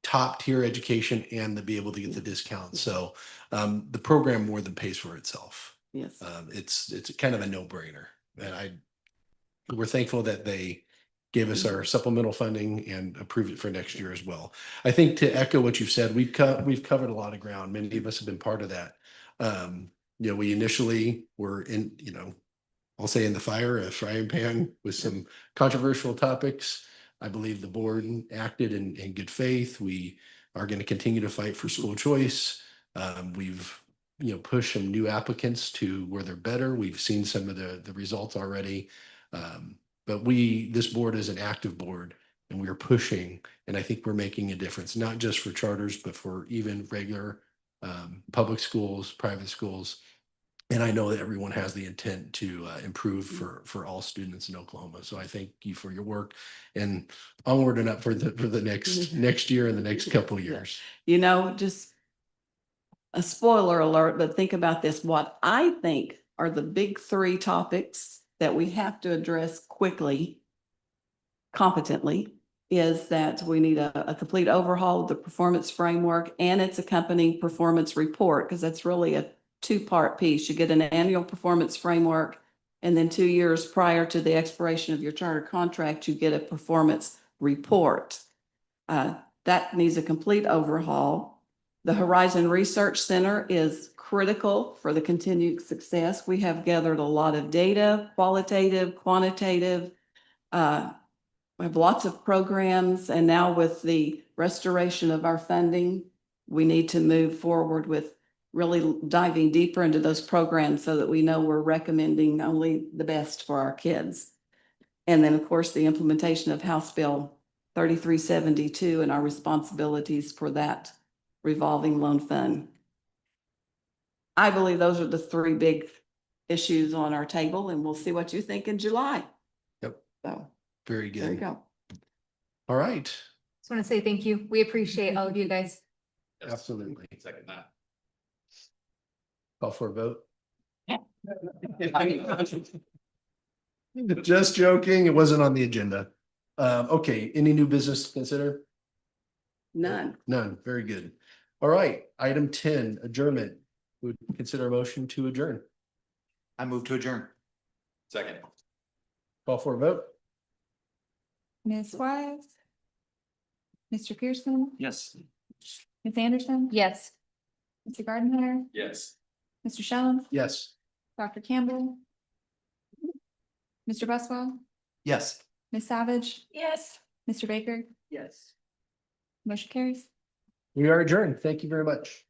top tier education and to be able to get the discounts. So the program more than pays for itself. Yes. It's kind of a no-brainer. And we're thankful that they gave us our supplemental funding and approved it for next year as well. I think, to echo what you've said, we've covered a lot of ground. Many of us have been part of that. We initially were in, I'll say in the frying pan with some controversial topics. I believe the board acted in good faith. We are going to continue to fight for school choice. We've pushed some new applicants to where they're better. We've seen some of the results already. But this board is an active board, and we are pushing, and I think we're making a difference, not just for charters, but for even regular public schools, private schools. And I know that everyone has the intent to improve for all students in Oklahoma. So I thank you for your work, and onward and up for the next year and the next couple of years. Just a spoiler alert, but think about this. What I think are the big three topics that we have to address quickly, competently, is that we need a complete overhaul of the performance framework and its accompanying performance report, because that's really a two-part piece. You get an annual performance framework, and then 2 years prior to the expiration of your charter contract, you get a performance report. That needs a complete overhaul. The Horizon Research Center is critical for the continued success. We have gathered a lot of data, qualitative, quantitative. We have lots of programs, and now with the restoration of our funding, we need to move forward with really diving deeper into those programs so that we know we're recommending only the best for our kids. And then, of course, the implementation of House Bill 3372 and our responsibilities for that revolving loan fund. I believe those are the three big issues on our table, and we'll see what you think in July. Yep. So Very there you good. go. All right. Just want to say thank you. We appreciate all of you guys. Absolutely. Second that. Call for a vote. Just joking. It wasn't on the agenda. Okay, any new business to consider? None. None. Very good. All right, item 10, adjournment. Would consider a motion to adjourn. I move to adjourn. Second. Call for a vote. Ms. Wise? Mr. Pearson? Yes. Ms. Anderson? Yes. Mr. Gardenhire? Yes. Mr. Shelley? Yes. Dr. Campbell? Mr. Buswell? Yes. Ms. Savage? Yes. Mr. Baker? Yes. Motion carries. We are adjourned. Thank you very much.